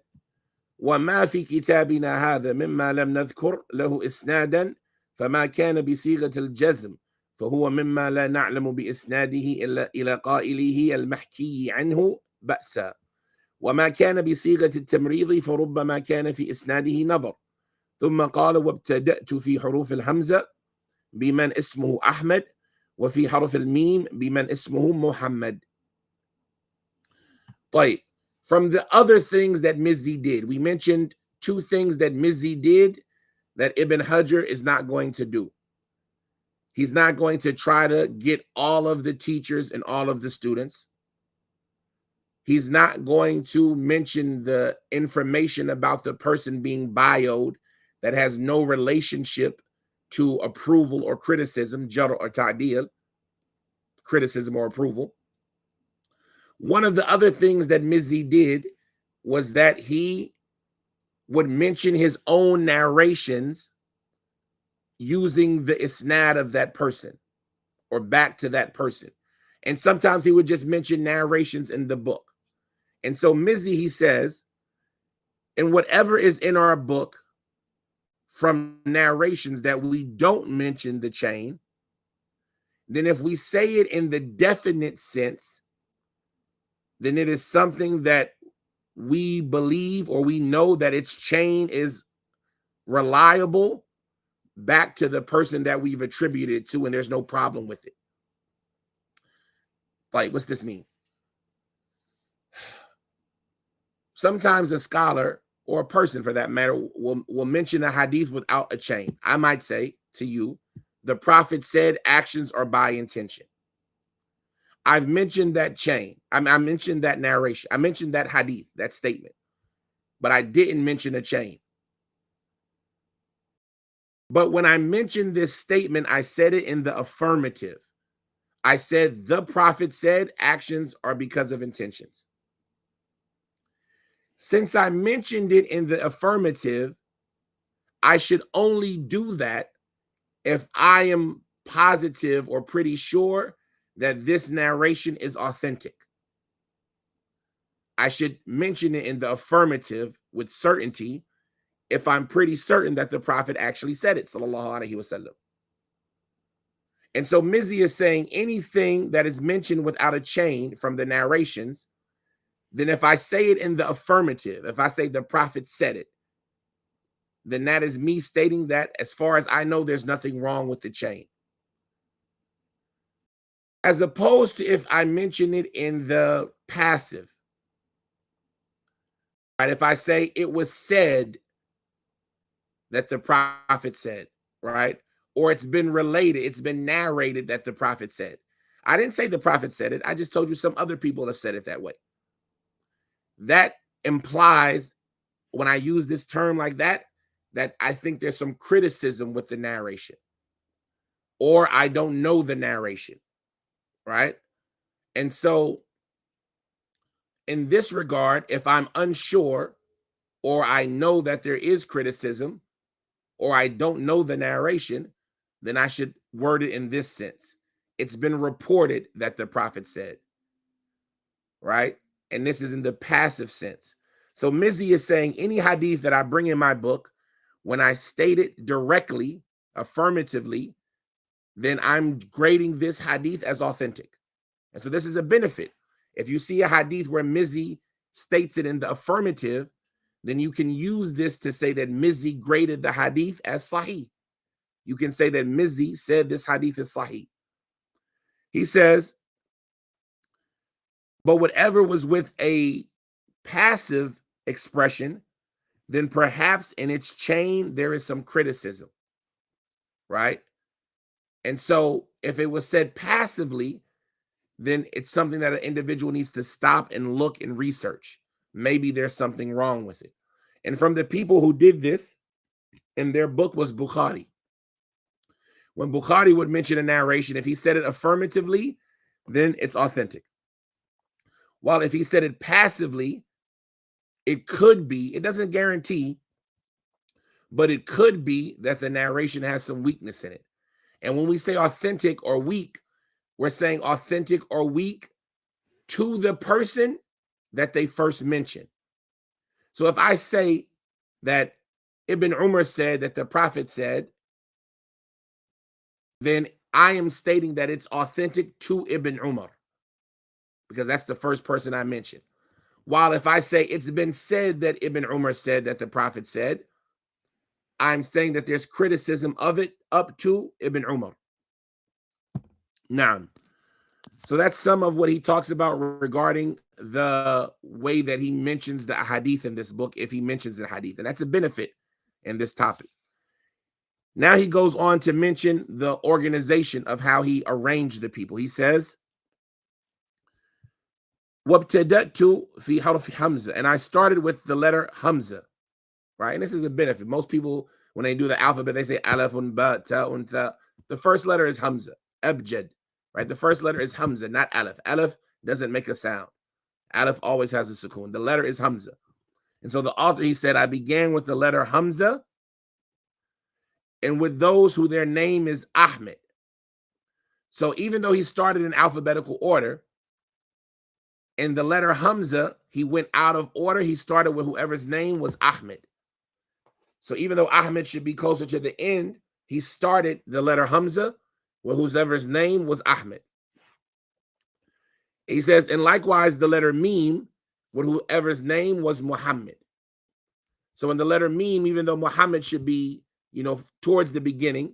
وما في كتابنا هذا مما لم نذكر له إسنادا فما كان بصيغة الجزم فهو مما لا نعلم بإسناده إلا إلى قائله المحكي عنه بأسا وما كان بصيغة التمريض فربما كان في إسناده نظر ثم قال وابتدأت في حروف الهمزة بمن اسمه أحمد وفي حرف الميم بمن اسمه محمد. طيب, from the other things that Mizzi did, we mentioned two things that Mizzi did that Ibn Hajar is not going to do. He's not going to try to get all of the teachers and all of the students. He's not going to mention the information about the person being bioed that has no relationship to approval or criticism, jar or ta'dil, criticism or approval. One of the other things that Mizzi did was that he would mention his own narrations using the isnad of that person or back to that person. And sometimes he would just mention narrations in the book. And so Mizzi, he says, and whatever is in our book from narrations that we don't mention the chain, then if we say it in the definite sense, then it is something that we believe or we know that its chain is reliable back to the person that we've attributed it to, and there's no problem with it. Like, what's this mean? Sometimes a scholar or a person for that matter will mention a hadith without a chain. I might say to you, the Prophet said actions are by intention. I've mentioned that chain. I mentioned that narration. I mentioned that hadith, that statement, but I didn't mention a chain. But when I mentioned this statement, I said it in the affirmative. I said the Prophet said actions are because of intentions. Since I mentioned it in the affirmative, I should only do that if I am positive or pretty sure that this narration is authentic. I should mention it in the affirmative with certainty if I'm pretty certain that the Prophet actually said it, sallallahu alaihi wasallam. And so Mizzi is saying anything that is mentioned without a chain from the narrations, then if I say it in the affirmative, if I say the Prophet said it, then that is me stating that as far as I know, there's nothing wrong with the chain. As opposed to if I mention it in the passive, right? If I say it was said that the Prophet said, right? Or it's been related, it's been narrated that the Prophet said. I didn't say the Prophet said it. I just told you some other people have said it that way. That implies, when I use this term like that, that I think there's some criticism with the narration, or I don't know the narration, right? And so in this regard, if I'm unsure, or I know that there is criticism, or I don't know the narration, then I should word it in this sense. It's been reported that the Prophet said, right? And this is in the passive sense. So Mizzi is saying any hadith that I bring in my book, when I state it directly, affirmatively, then I'm grading this hadith as authentic. And so this is a benefit. If you see a hadith where Mizzi states it in the affirmative, then you can use this to say that Mizzi graded the hadith as sahih. You can say that Mizzi said this hadith is sahih. He says, but whatever was with a passive expression, then perhaps in its chain there is some criticism, right? And so if it was said passively, then it's something that an individual needs to stop and look and research. Maybe there's something wrong with it. And from the people who did this in their book was Bukhari. When Bukhari would mention a narration, if he said it affirmatively, then it's authentic. While if he said it passively, it could be, it doesn't guarantee, but it could be that the narration has some weakness in it. And when we say authentic or weak, we're saying authentic or weak to the person that they first mentioned. So if I say that Ibn Umar said that the Prophet said, then I am stating that it's authentic to Ibn Umar, because that's the first person I mentioned. While if I say it's been said that Ibn Umar said that the Prophet said, I'm saying that there's criticism of it up to Ibn Umar. Now, so that's some of what he talks about regarding the way that he mentions the hadith in this book, if he mentions the hadith. And that's a benefit in this topic. Now he goes on to mention the organization of how he arranged the people. He says, وَابْتَدَأْتُ فِي حَرْفِ Hamza. And I started with the letter Hamza, right? And this is a benefit. Most people, when they do the alphabet, they say alafun, ba, ta'un, tha. The first letter is Hamza, abjad, right? The first letter is Hamza, not alif. Alif doesn't make a sound. Alif always has a sukoon. The letter is Hamza. And so the author, he said, I began with the letter Hamza, and with those who their name is Ahmed. So even though he started in alphabetical order, in the letter Hamza, he went out of order. He started with whoever's name was Ahmed. So even though Ahmed should be closer to the end, he started the letter Hamza with whoever's name was Ahmed. He says, and likewise the letter Mim with whoever's name was Muhammad. So in the letter Mim, even though Muhammad should be, towards the beginning,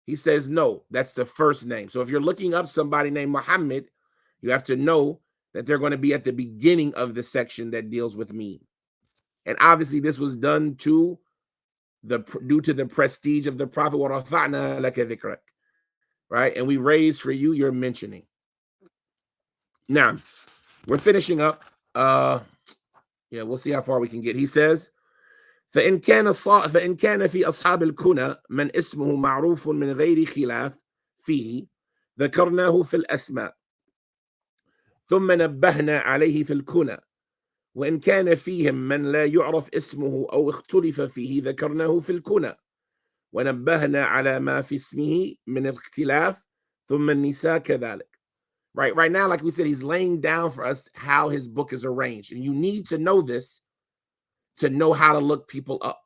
he says, no, that's the first name. So if you're looking up somebody named Muhammad, you have to know that they're going to be at the beginning of the section that deals with Mim. And obviously this was done due to the prestige of the Prophet, right? And we raised for you your mentioning. Now, we're finishing up. We'll see how far we can get. He says, فإن كان في أصحاب الكنى من اسمه معروف من غير خلاف فيه ذكرناه في الأسماء ثم نبهنا عليه في الكنى وإن كان فيهم من لا يعرف اسمه أو اختلف فيه ذكرناه في الكنى ونبهنا على ما في اسمه من الاختلاف ثم النساء كذلك. Right now, like we said, he's laying down for us how his book is arranged. And you need to know this to know how to look people up.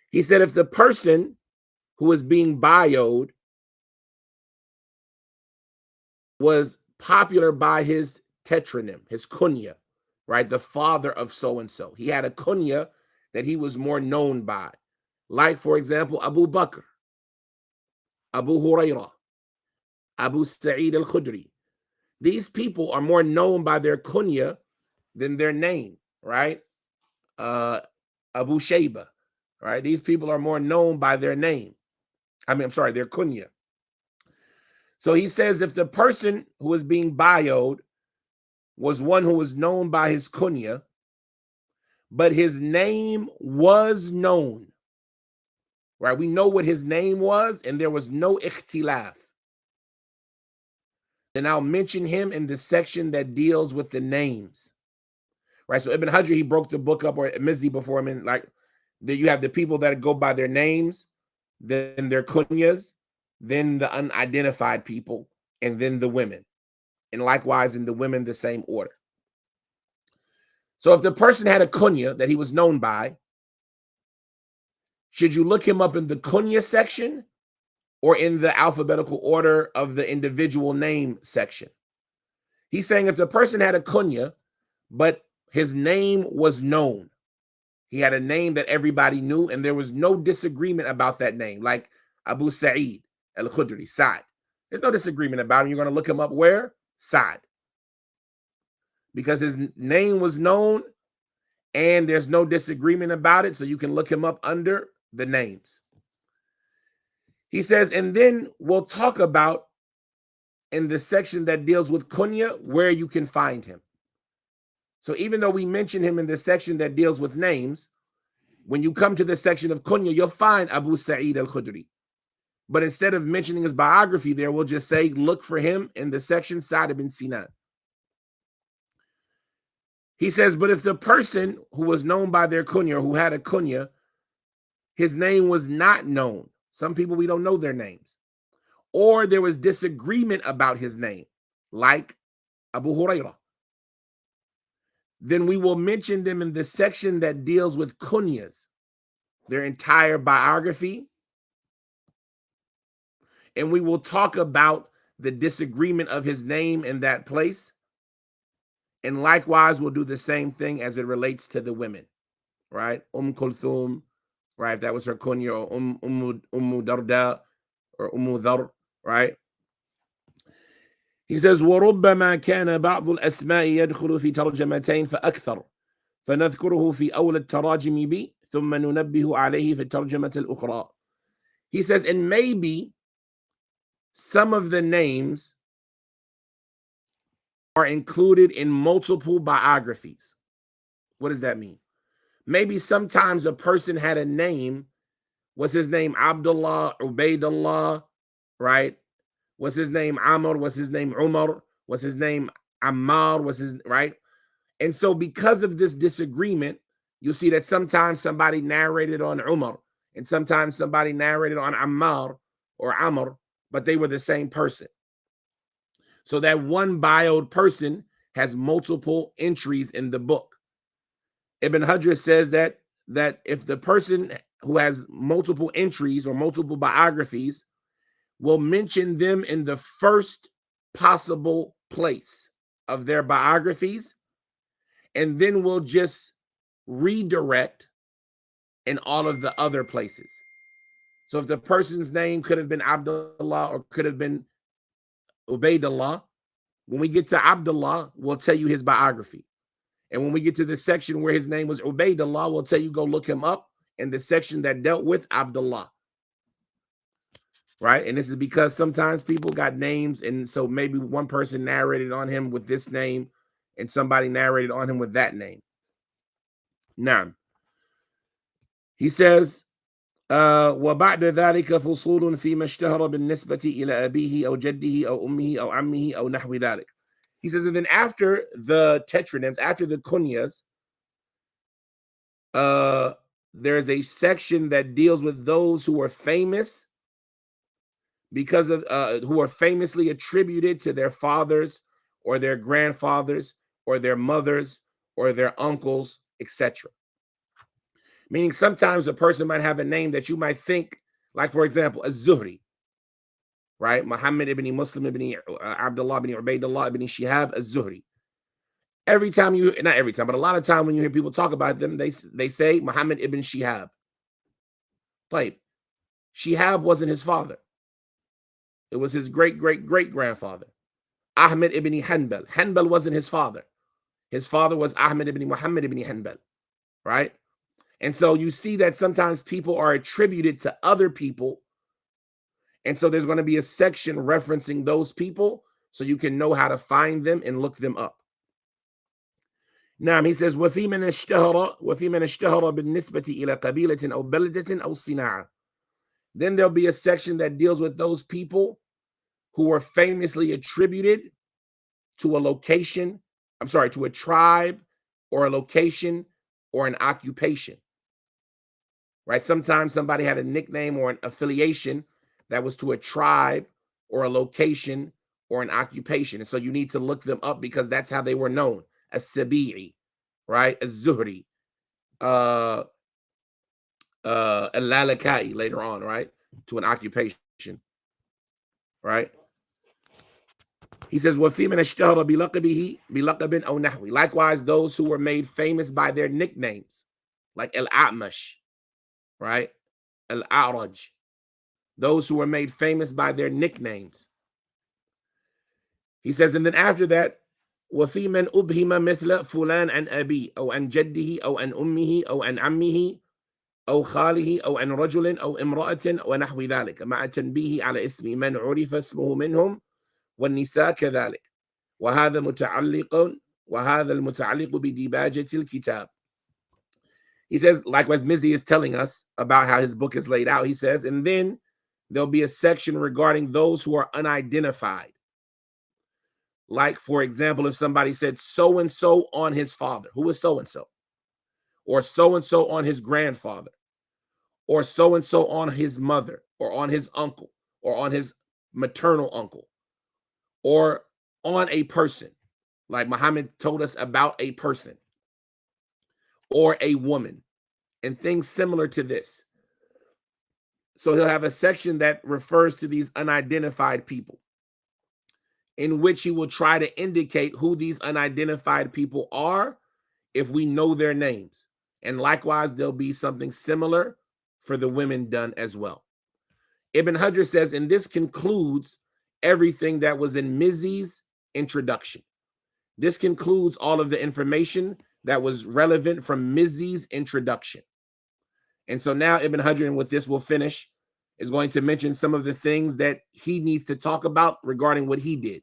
He said, if the person who is being bioed was popular by his tetronym, his kunya, right? The father of so-and-so. He had a kunya that he was more known by. Like, for example, Abu Bakr, Abu Hurairah, Abu Sa'id al-Khudri. These people are more known by their kunya than their name, right? Abu Shayba, right? These people are more known by their name. Their kunya. So he says if the person who is being bioed was one who was known by his kunya, but his name was known, right? We know what his name was, and there was no ikhtilaf. Then I'll mention him in the section that deals with the names. Right, so Ibn Hajar, he broke the book up, or Mizzi before him, and like that you have the people that go by their names, then their kunyas, then the unidentified people, and then the women. And likewise in the women, the same order. So if the person had a kunya that he was known by, should you look him up in the kunya section or in the alphabetical order of the individual name section? He's saying if the person had a kunya, but his name was known, he had a name that everybody knew, and there was no disagreement about that name, like Abu Sa'id al-Khudri, Sa'd. There's no disagreement about him. You're going to look him up where? Sa'd. Because his name was known, and there's no disagreement about it, so you can look him up under the names. He says, and then we'll talk about in the section that deals with kunya where you can find him. So even though we mention him in the section that deals with names, when you come to the section of kunya, you'll find Abu Sa'id al-Khudri. But instead of mentioning his biography there, we'll just say, look for him in the section Sa'd ibn Sinan. He says, but if the person who was known by their kunya, who had a kunya, his name was not known. Some people, we don't know their names. Or there was disagreement about his name, like Abu Hurairah. Then we will mention them in the section that deals with kunyas, their entire biography. And we will talk about the disagreement of his name in that place. And likewise, we'll do the same thing as it relates to the women, right? Kulthum, right? If that was her kunya, or Ummu Darda, or Ummu Dhar, right? He says, وَرُبَّمَا كَانَ بَعْضُ الْأَسْمَاءِ يَدْخُلُ فِي تَرْجَمَتَيْن فَأَكْثَرُ فَنَذْكُرُهُ فِي أَوْلَى التَّرَاجِمِ بِي ثُمَّ نُنَبِّهُ عَلَيْهِ فِي التَّرْجَمَةِ الْأُخْرَى. He says, and maybe some of the names are included in multiple biographies. What does that mean? Maybe sometimes a person had a name. Was his name Abdullah, Ubaidullah, right? Was his name Amr? Was his name Umar? Was his name Ammar? Was his, right? And so because of this disagreement, you'll see that sometimes somebody narrated on Umar and sometimes somebody narrated on Ammar or Amr, but they were the same person. So that one bioed person has multiple entries in the book. Ibn Hajar says that if the person who has multiple entries or multiple biographies will mention them in the first possible place of their biographies, and then we'll just redirect in all of the other places. So if the person's name could have been Abdullah or could have been Ubaidullah, when we get to Abdullah, we'll tell you his biography. And when we get to the section where his name was Ubaidullah, we'll tell you go look him up in the section that dealt with Abdullah. Right? And this is because sometimes people got names, and so maybe one person narrated on him with this name and somebody narrated on him with that name. Now, he says, وَبَعْدَ ذَلِكَ فُصُولٌ فِيمَا اشْتَهَرَ بِالنِّسْبَةِ إِلَى أَبِيهِ أَوْ جَدِّهِ أَوْ أُمِّهِ أَوْ عَمِّهِ أَوْ نَحْوِ ذَلِكَ. He says, and then after the tetronyms, after the kunyas, there's a section that deals with those who are famous because of who are famously attributed to their fathers or their grandfathers or their mothers or their uncles, etc. Meaning sometimes a person might have a name that you might think, like for example, Az-Zuhri, right? Muhammad ibn Muslim ibn Abdullah ibn Ubaidullah ibn Shihab Az-Zuhri. Every time you, not every time, but a lot of time when you hear people talk about them, they say Muhammad ibn Shihab. Like, Shihab wasn't his father. It was his great-great-great-grandfather. Ahmed ibn Hanbal. Hanbal wasn't his father. His father was Ahmed ibn Muhammad ibn Hanbal, right? And so you see that sometimes people are attributed to other people. And so there's going to be a section referencing those people so you can know how to find them and look them up. Now, he says, وَفِي مَنْ اشْتَهَرَ بِالنِّسْبَةِ إِلَى قَبِيلَةٍ أَوْ بَلْدَةٍ أَوْ صِنَاعَةٍ. Then there'll be a section that deals with those people who are famously attributed to a location, to a tribe or a location or an occupation, right? Sometimes somebody had a nickname or an affiliation that was to a tribe or a location or an occupation. And so you need to look them up because that's how they were known. As-Sabi'i, right? Az-Zuhri, Al-Lalaka'i later on, right? To an occupation, right? He says, وَفِي مَنْ اشْتَهَرَ بِلَقَبٍ أَوْ نَحْوِ. Likewise, those who were made famous by their nicknames, like Al-A'mash, right? Al-A'raj. Those who were made famous by their nicknames. He says, and then after that, وَفِي مَنْ أُبْهِمَ مِثْلَ فُلَانٍ عَنْ أَبِي أَوْ عَنْ جَدِّهِ أَوْ عَنْ أُمِّهِ أَوْ عَنْ عَمِّهِ أو خاله أو عن رجل أو امرأة ونحو ذلك مع تنبيه على اسم من عرف اسمه منهم والنساء كذلك وهذا متعلق وهذا المتعلق بديباجة الكتاب. He says, likewise, Mizzi is telling us about how his book is laid out. He says, and then there'll be a section regarding those who are unidentified. Like, for example, if somebody said so-and-so on his father, who is so-and-so? Or so-and-so on his grandfather, or so-and-so on his mother, or on his uncle, or on his maternal uncle, or on a person, like Muhammad told us about a person, or a woman, and things similar to this. So he'll have a section that refers to these unidentified people, in which he will try to indicate who these unidentified people are if we know their names. And likewise, there'll be something similar for the women done as well. Ibn Hajar says, and this concludes everything that was in Mizzi's introduction. This concludes all of the information that was relevant from Mizzi's introduction. And so now Ibn Hajar, and with this we'll finish, is going to mention some of the things that he needs to talk about regarding what he did.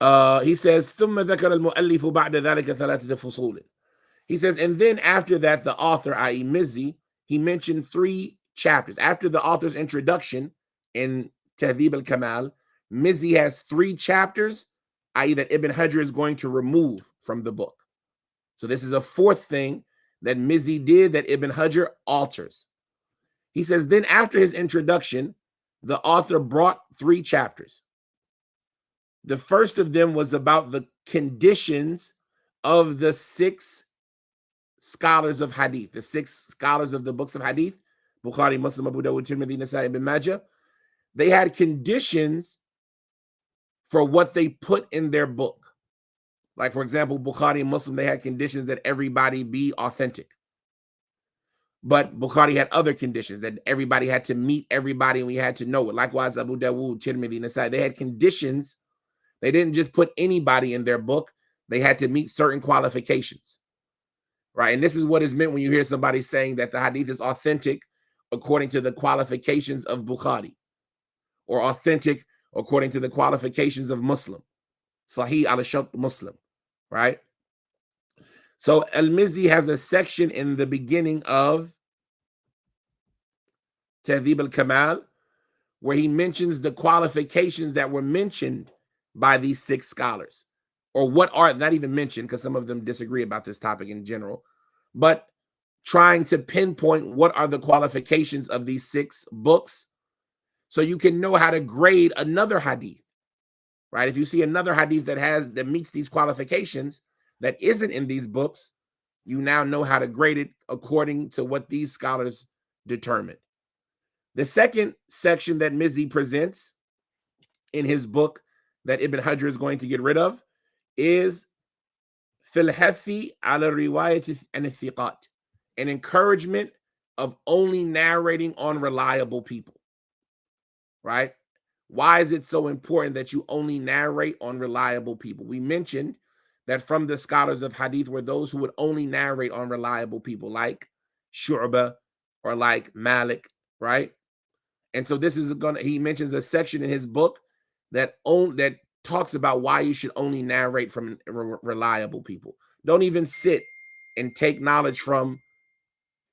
He says, ثم ذكر المؤلف بعد ذلك ثلاثة فصول. He says, and then after that, the author, i.e. Mizzi, he mentioned 3 chapters. After the author's introduction in Tahdheeb al-Kamal, Mizzi has 3 chapters, i.e. that Ibn Hajar is going to remove from the book. So this is a 4th thing that Mizzi did that Ibn Hajar alters. He says, then after his introduction, the author brought 3 chapters. The first of them was about the conditions of the 6 scholars of hadith, the 6 scholars of the books of hadith, Bukhari, Muslim, Abu Dawud, Tirmidhi, Nasai, Ibn Majah. They had conditions for what they put in their book. Like, for example, Bukhari and Muslim, they had conditions that everybody be authentic. But Bukhari had other conditions that everybody had to meet everybody and we had to know it. Likewise, Abu Dawud, Tirmidhi, Nasai, they had conditions. They didn't just put anybody in their book. They had to meet certain qualifications, right? And this is what is meant when you hear somebody saying that the hadith is authentic according to the qualifications of Bukhari, or authentic according to the qualifications of Muslim, Sahih al-Shart Muslim, right? So Al-Mizzi has a section in the beginning of Tahdheeb al-Kamal where he mentions the qualifications that were mentioned by these 6 scholars, or what are not even mentioned because some of them disagree about this topic in general, but trying to pinpoint what are the qualifications of these 6 books so you can know how to grade another hadith, right? If you see another hadith that meets these qualifications that isn't in these books, you now know how to grade it according to what these scholars determined. The second section that Mizzi presents in his book that Ibn Hajar is going to get rid of is fil hathi ala riwayat an thiqat, an encouragement of only narrating on reliable people, right? Why is it so important that you only narrate on reliable people? We mentioned that from the scholars of hadith were those who would only narrate on reliable people like Shu'bah or like Malik, right? And so this is he mentions a section in his book that talks about why you should only narrate from reliable people. Don't even sit and take knowledge from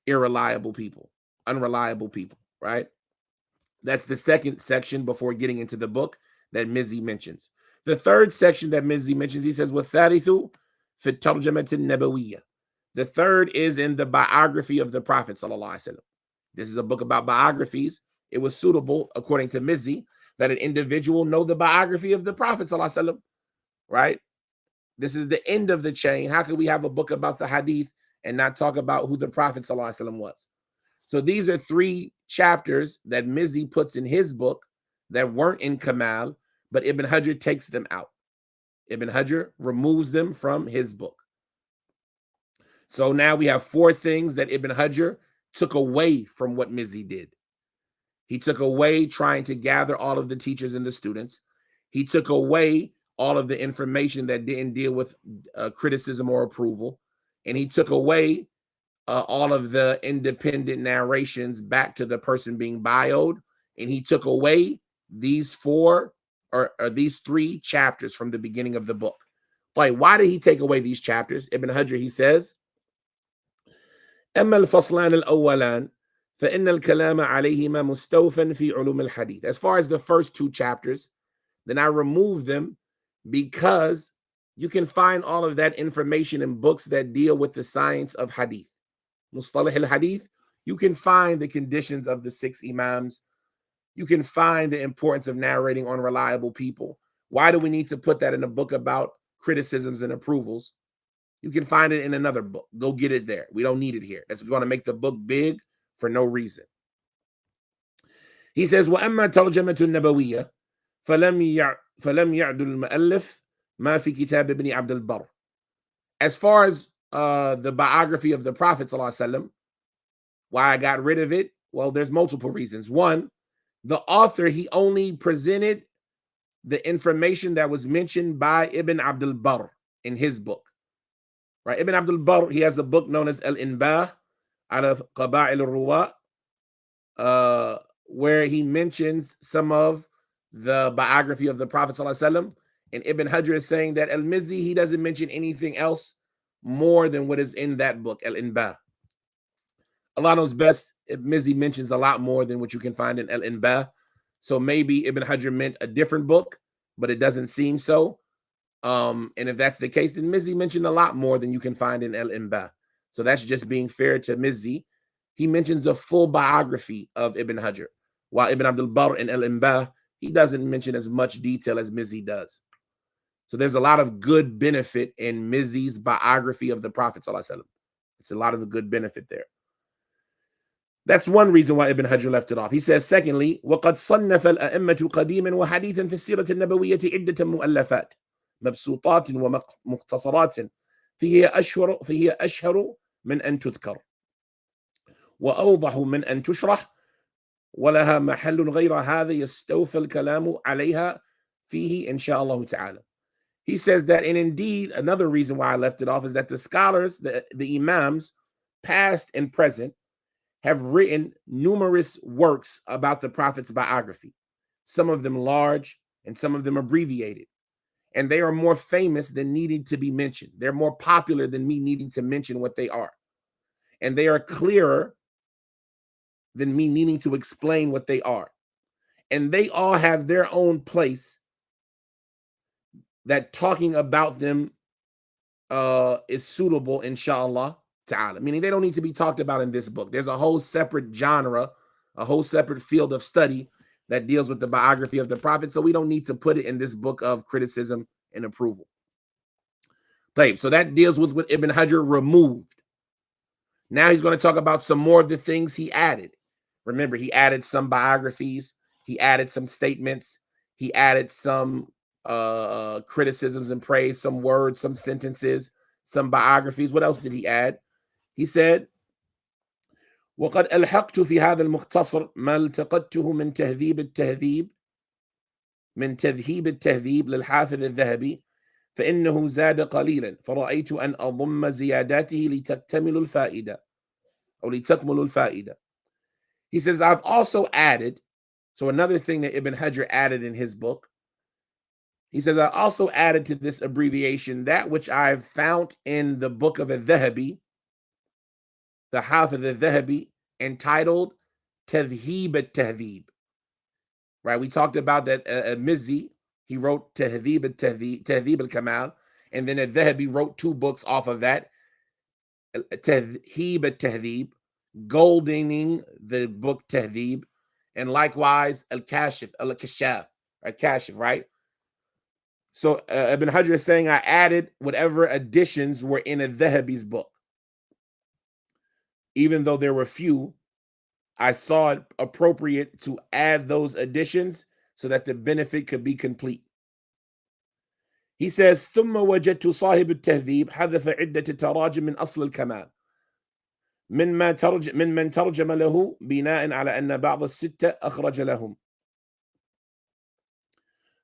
unreliable people, right? That's the second section before getting into the book that Mizzi mentions. The third section that Mizzi mentions, he says, وَالثَّالِثُ فِي التَّرْجَمَةِ النَّبَوِيَّةِ. The third is in the biography of the Prophet sallallahu alaihi wasallam. This is a book about biographies. It was suitable, according to Mizzi, that an individual know the biography of the Prophet sallallahu alaihi wasallam, right? This is the end of the chain. How can we have a book about the hadith and not talk about who the Prophet sallallahu alaihi wasallam was? So these are 3 chapters that Mizzi puts in his book that weren't in Kamal, but Ibn Hajar takes them out. Ibn Hajar removes them from his book. So now we have 4 things that Ibn Hajar took away from what Mizzi did. He took away trying to gather all of the teachers and the students. He took away all of the information that didn't deal with criticism or approval. And he took away all of the independent narrations back to the person being bioed. And he took away these four or these three chapters from the beginning of the book. Like, why did he take away these chapters? Ibn Hajar, he says, أما الفصلان الأولان فإن الكلام عليهما مستوفا في علوم الحديث. As far as the first two chapters, then I removed them because you can find all of that information in books that deal with the science of hadith. Mustalah al-hadith, you can find the conditions of the 6 imams. You can find the importance of narrating on reliable people. Why do we need to put that in a book about criticisms and approvals? You can find it in another book. Go get it there. We don't need it here. That's going to make the book big for no reason. He says, وَأَمَّا تَرْجَمَةُ النَّبَوِيَّةِ فَلَمْ يَعْدُ الْمُؤَلِّفِ مَا فِي كِتَابِ ابْنِ عَبْدِ الْبَرِّ. As far as the biography of the Prophet ﷺ, why I got rid of it? Well, there's multiple reasons. One, the author, he only presented the information that was mentioned by Ibn Abdul Barr in his book. Right? Ibn Abdul Barr, he has a book known as Al-Inbah ala Qaba'il al-Ruwa, where he mentions some of the biography of the Prophet ﷺ. And Ibn Hajar is saying that Al-Mizzi, he doesn't mention anything else more than what is in that book, Al-Inbah. Allah knows best. Mizzi mentions a lot more than what you can find in Al-Inbah. So maybe Ibn Hajar meant a different book, but it doesn't seem so. And if that's the case, then Mizzi mentioned a lot more than you can find in Al-Inbah. So that's just being fair to Mizzi. He mentions a full biography of Ibn Hajar, while Ibn Abdul Barr in Al-Inbah, he doesn't mention as much detail as Mizzi does. So there's a lot of good benefit in Mizzi's biography of the Prophet ﷺ. It's a lot of the good benefit there. That's one reason why Ibn Hajar left it off. He says, secondly, وَقَدْ صَنَّفَ الْأَئِمَّةُ قَدِيمًا وَحَدِيثًا فِي السِّيرَةِ النَّبَوِيَّةِ عِدَّةً مُؤَلَّفَاتٍ مبسوطات ومختصرات فهي أشهر من أن تذكر وأوضح من أن تشرح ولها محل غير هذا يستوفى الكلام عليها فيه إن شاء الله تعالى. He says that, and indeed, another reason why I left it off is that the scholars, the imams, past and present, have written numerous works about the Prophet's biography, some of them large and some of them abbreviated. And they are more famous than needing to be mentioned. They're more popular than me needing to mention what they are. And they are clearer than me needing to explain what they are. And they all have their own place that talking about them is suitable, inshallah ta'ala. Meaning they don't need to be talked about in this book. There's a whole separate genre, a whole separate field of study that deals with the biography of the Prophet. So we don't need to put it in this book of criticism and approval. So that deals with what Ibn Hajar removed. Now he's going to talk about some more of the things he added. Remember, he added some biographies. He added some statements. He added some criticisms and praise, some words, some sentences, some biographies. What else did he add? He said, وقد ألحقت في هذا المختصر ما التقطته من تذهيب التهذيب للحافظ الذهبي فإنه زاد قليلا فرأيت أن أضم زياداته لتكتمل الفائدة أو لتكمل الفائدة. He says, I've also added, so another thing that Ibn Hajar added in his book, he says, I also added to this abbreviation that which I've found in the book of Al-Dhahabi, the Hafiz al-Dhahabi, entitled Tahdheeb At-Tahdheeb. Right? We talked about that Mizzi, he wrote Tahdheeb al-Kamal, and then Al-Dhahabi wrote 2 books off of that, Tahdheeb At-Tahdheeb, goldening the book Tahdheeb, and likewise Al-Kashif, Al-Kashif, right? So Ibn Hajar is saying I added whatever additions were in Al-Dhahabi's book. Even though there were few, I saw it appropriate to add those additions so that the benefit could be complete. He says, ثم وجدت صاحب التهذيب حذف عدة تراجم من أصل الكمال من ترجم له بناء على أن بعض الستة أخرج لهم.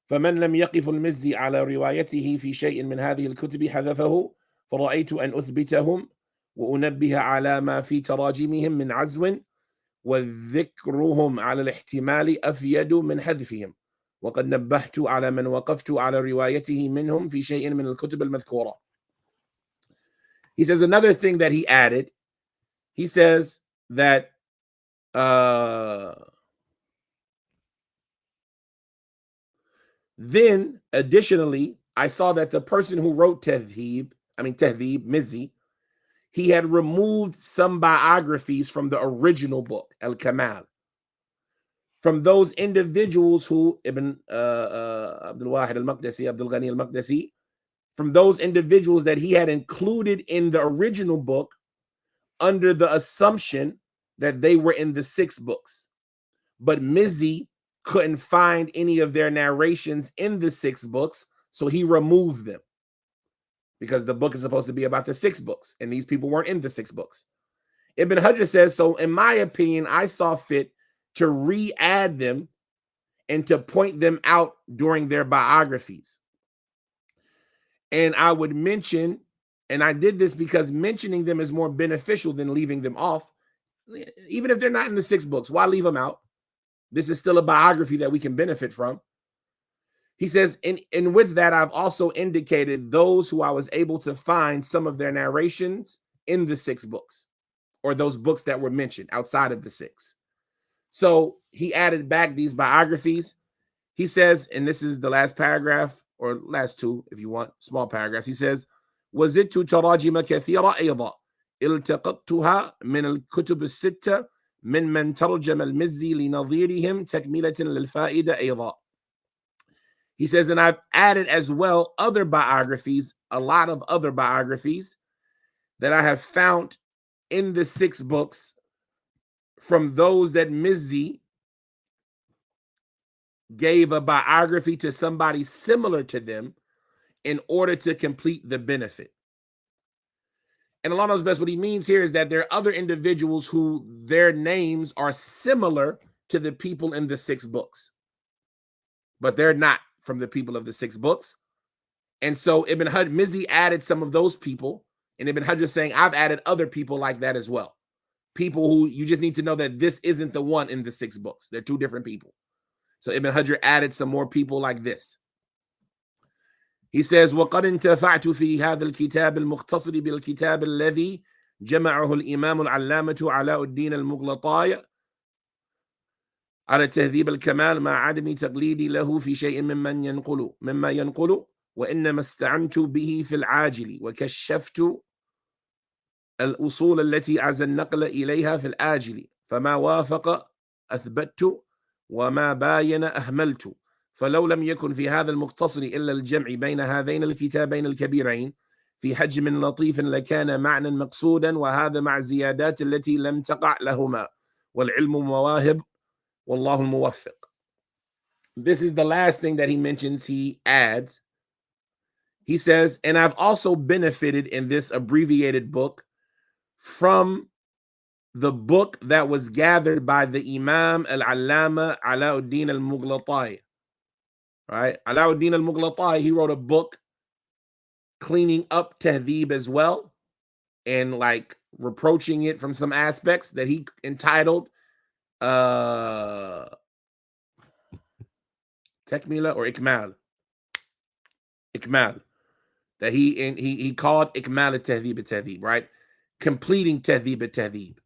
فمن لم يقف المزي على روايته في شيء من هذه الكتب حذفه فرأيت أن أثبتهم وأنبه على ما في تراجمهم من عزو وذكرهم على الاحتمال أفيد من حذفهم. وقد نبهت على من وقفت على روايته منهم في شيء من الكتب المذكورة. He says another thing that he added. He says that then additionally, I saw that the person who wrote Tahdheeb, Mizzi, he had removed some biographies from the original book, Al-Kamal, from those individuals who, Ibn Abdul Wahid al-Maqdisi, Abdul Ghani al-Maqdisi, from those individuals that he had included in the original book under the assumption that they were in the 6 books. But Mizzi couldn't find any of their narrations in the 6 books, so he removed them because the book is supposed to be about the 6 books, and these people weren't in the 6 books. Ibn Hajar says, so in my opinion, I saw fit to re-add them and to point them out during their biographies. And I would mention, and I did this because mentioning them is more beneficial than leaving them off. Even if they're not in the 6 books, why leave them out? This is still a biography that we can benefit from. He says, and with that, I've also indicated those who I was able to find some of their narrations in the 6 books, or those books that were mentioned outside of the 6. So he added back these biographies. He says, and this is the last paragraph, or last 2, if you want, small paragraphs. He says, وزدت تراجم كثيرة أيضا التقطتها من الكتب الستة من ترجم المزي لنظيرهم تكملة للفائدة أيضا. He says, and I've added as well other biographies, a lot of other biographies that I have found in the 6 books from those that Mizzi gave a biography to somebody similar to them in order to complete the benefit. And Allah knows best. What he means here is that there are other individuals who their names are similar to the people in the 6 books, but they're not from the people of the 6 books. And so Ibn Hajar, Mizzi added some of those people, and Ibn Hajar saying, I've added other people like that as well. People who you just need to know that this isn't the one in the 6 books. They're 2 different people. So Ibn Hajar added some more people like this. He says, وَقَدْ انتفعت في هذا الكتاب المختصر بالكتاب الذي جمعه الإمام العلامة علاء الدين المغلطاي على تهذيب الكمال مع عدم تقليدي له في شيء مما ينقل وإنما استعنت به في العاجل وكشفت الأصول التي عز النقل إليها في الآجل فما وافق أثبت وما باين أهملت فلو لم يكن في هذا المختصر إلا الجمع بين هذين الكتابين الكبيرين في حجم لطيف لكان معنى مقصودا وهذا مع زيادات التي لم تقع لهما والعلم مواهب والله الموفق. This is the last thing that he mentions. He adds, he says, and I've also benefited in this abbreviated book from the book that was gathered by the Imam al-Allama Alauddin al-Mughlatai. Right? Alauddin al-Mughlatai, he wrote a book cleaning up Tahdheeb as well, and like reproaching it from some aspects that he entitled Takmila or Ikmal. Ikmal. That he called Ikmal al-Tahdheeb, right? Completing Tahdheeb.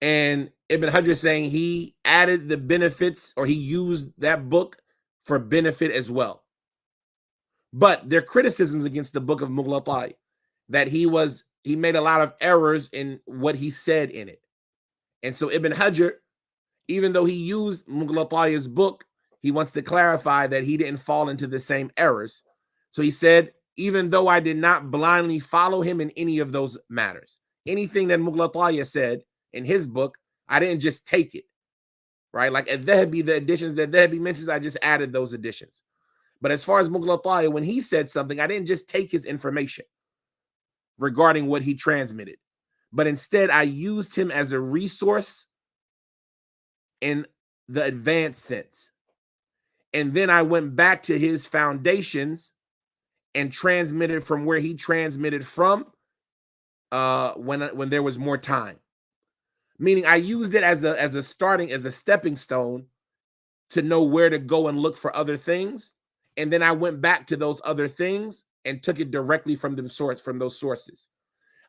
And Ibn Hajar saying he added the benefits, or he used that book for benefit as well. But there are criticisms against the book of Mughlatai, that he made a lot of errors in what he said in it. And so Ibn Hajar, even though he used Mughlata's book, he wants to clarify that he didn't fall into the same errors. So he said, even though I did not blindly follow him in any of those matters, anything that Mughlatai said in his book, I didn't just take it, right? Like At-Tahdheeb, the additions that At-Tahdheeb mentions, I just added those additions. But as far as Mughlatai, when he said something, I didn't just take his information regarding what he transmitted, but instead I used him as a resource in the advanced sense. And then I went back to his foundations and transmitted from where he transmitted from when there was more time. Meaning I used it as a stepping stone to know where to go and look for other things. And then I went back to those other things and took it directly from those sources.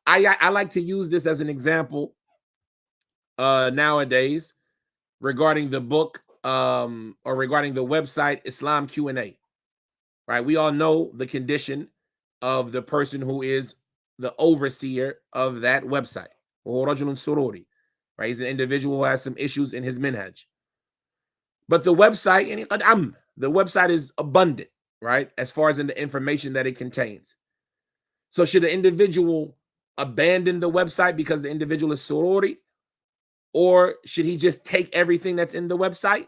I like to use this as an example nowadays regarding the book or regarding the website Islam Q&A. Right? We all know the condition of the person who is the overseer of that website. Right? He's an individual who has some issues in his minhaj. But the website, the website is abundant, right? As far as in the information that it contains. So should an individual abandon the website because the individual is sorority? Or should he just take everything that's in the website?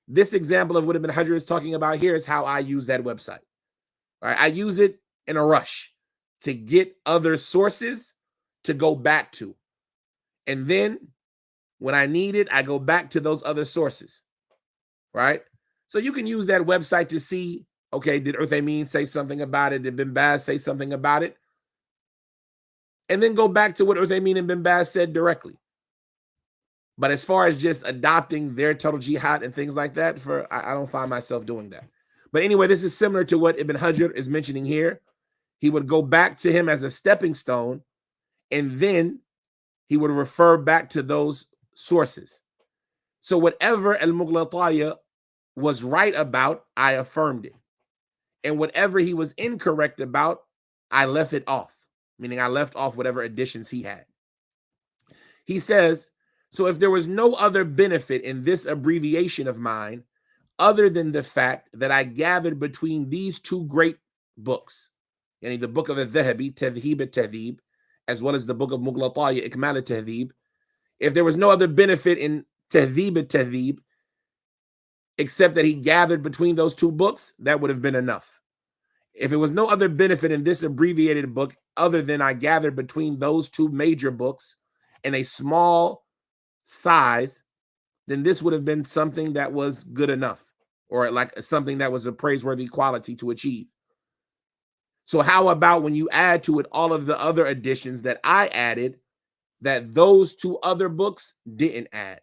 This example of what Ibn Hajar is talking about here is how I use that website. All right, I use it in a rush to get other sources to go back to. And then when I need it, I go back to those other sources. Right? So you can use that website to see, okay, did Uthaymin say something about it? Did Bin Baz say something about it? And then go back to what Uthaymin and Bin Baz said directly. But as far as just adopting their total jihad and things like that, I don't find myself doing that. But anyway, this is similar to what Ibn Hajar is mentioning here. He would go back to him as a stepping stone, and then he would refer back to those sources. So whatever Al-Mughlataya was right about, I affirmed it. And whatever he was incorrect about, I left it off, meaning I left off whatever additions he had. He says, so if there was no other benefit in this abbreviation of mine, other than the fact that I gathered between these two great books, yani the book of At-Tahdheeb, At-Tahdheeb, as well as the book of Mughlataya, Ikmal At-Tahdheeb, if there was no other benefit in Tahdheeb At-Tahdheeb, except that he gathered between those two books, that would have been enough. If there was no other benefit in this abbreviated book other than I gathered between those two major books in a small size, then this would have been something that was good enough, or like something that was a praiseworthy quality to achieve. So how about when you add to it all of the other additions that I added that those two other books didn't add?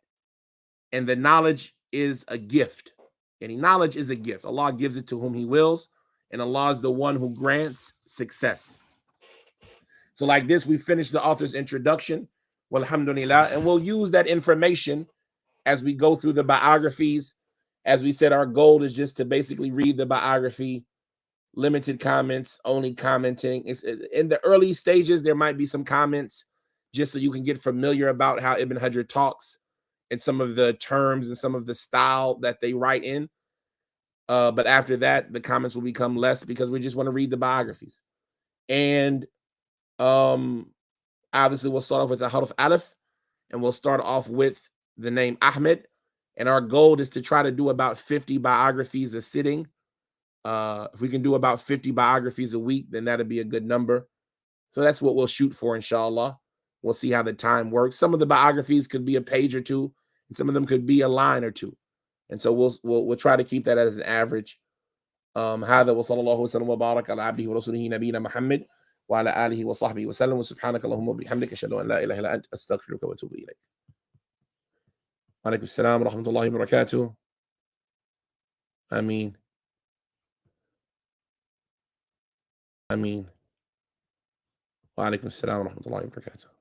And the knowledge is a gift. Any knowledge is a gift. Allah gives it to whom he wills, and Allah is the one who grants success. So like this, we finished the author's introduction. Walhamdulillah. And we'll use that information as we go through the biographies. As we said, our goal is just to basically read the biography, limited comments, only commenting. It's in the early stages, there might be some comments just so you can get familiar about how Ibn Hajar talks and some of the terms and some of the style that they write in. But after that, the comments will become less because we just want to read the biographies. And obviously, we'll start off with the Harf Aleph, and we'll start off with the name Ahmed. And our goal is to try to do about 50 biographies a sitting. If we can do about 50 biographies a week, then that'd be a good number. So that's what we'll shoot for, inshallah. We'll see how the time works. Some of the biographies could be a page or two, and some of them could be a line or two. And so we'll try to keep that as an average. هذا وصلى الله وسلم وبارك على عبده ورسوله نبينا محمد وعلى آله وصحبه وسلم وسبحانك اللهم وبحمدك أشهد أن لا إله إلا أنت أستغفرك وأتوب إليك. وعليكم السلام ورحمة الله وبركاته. آمين. آمين. وعليكم السلام ورحمة الله وبركاته.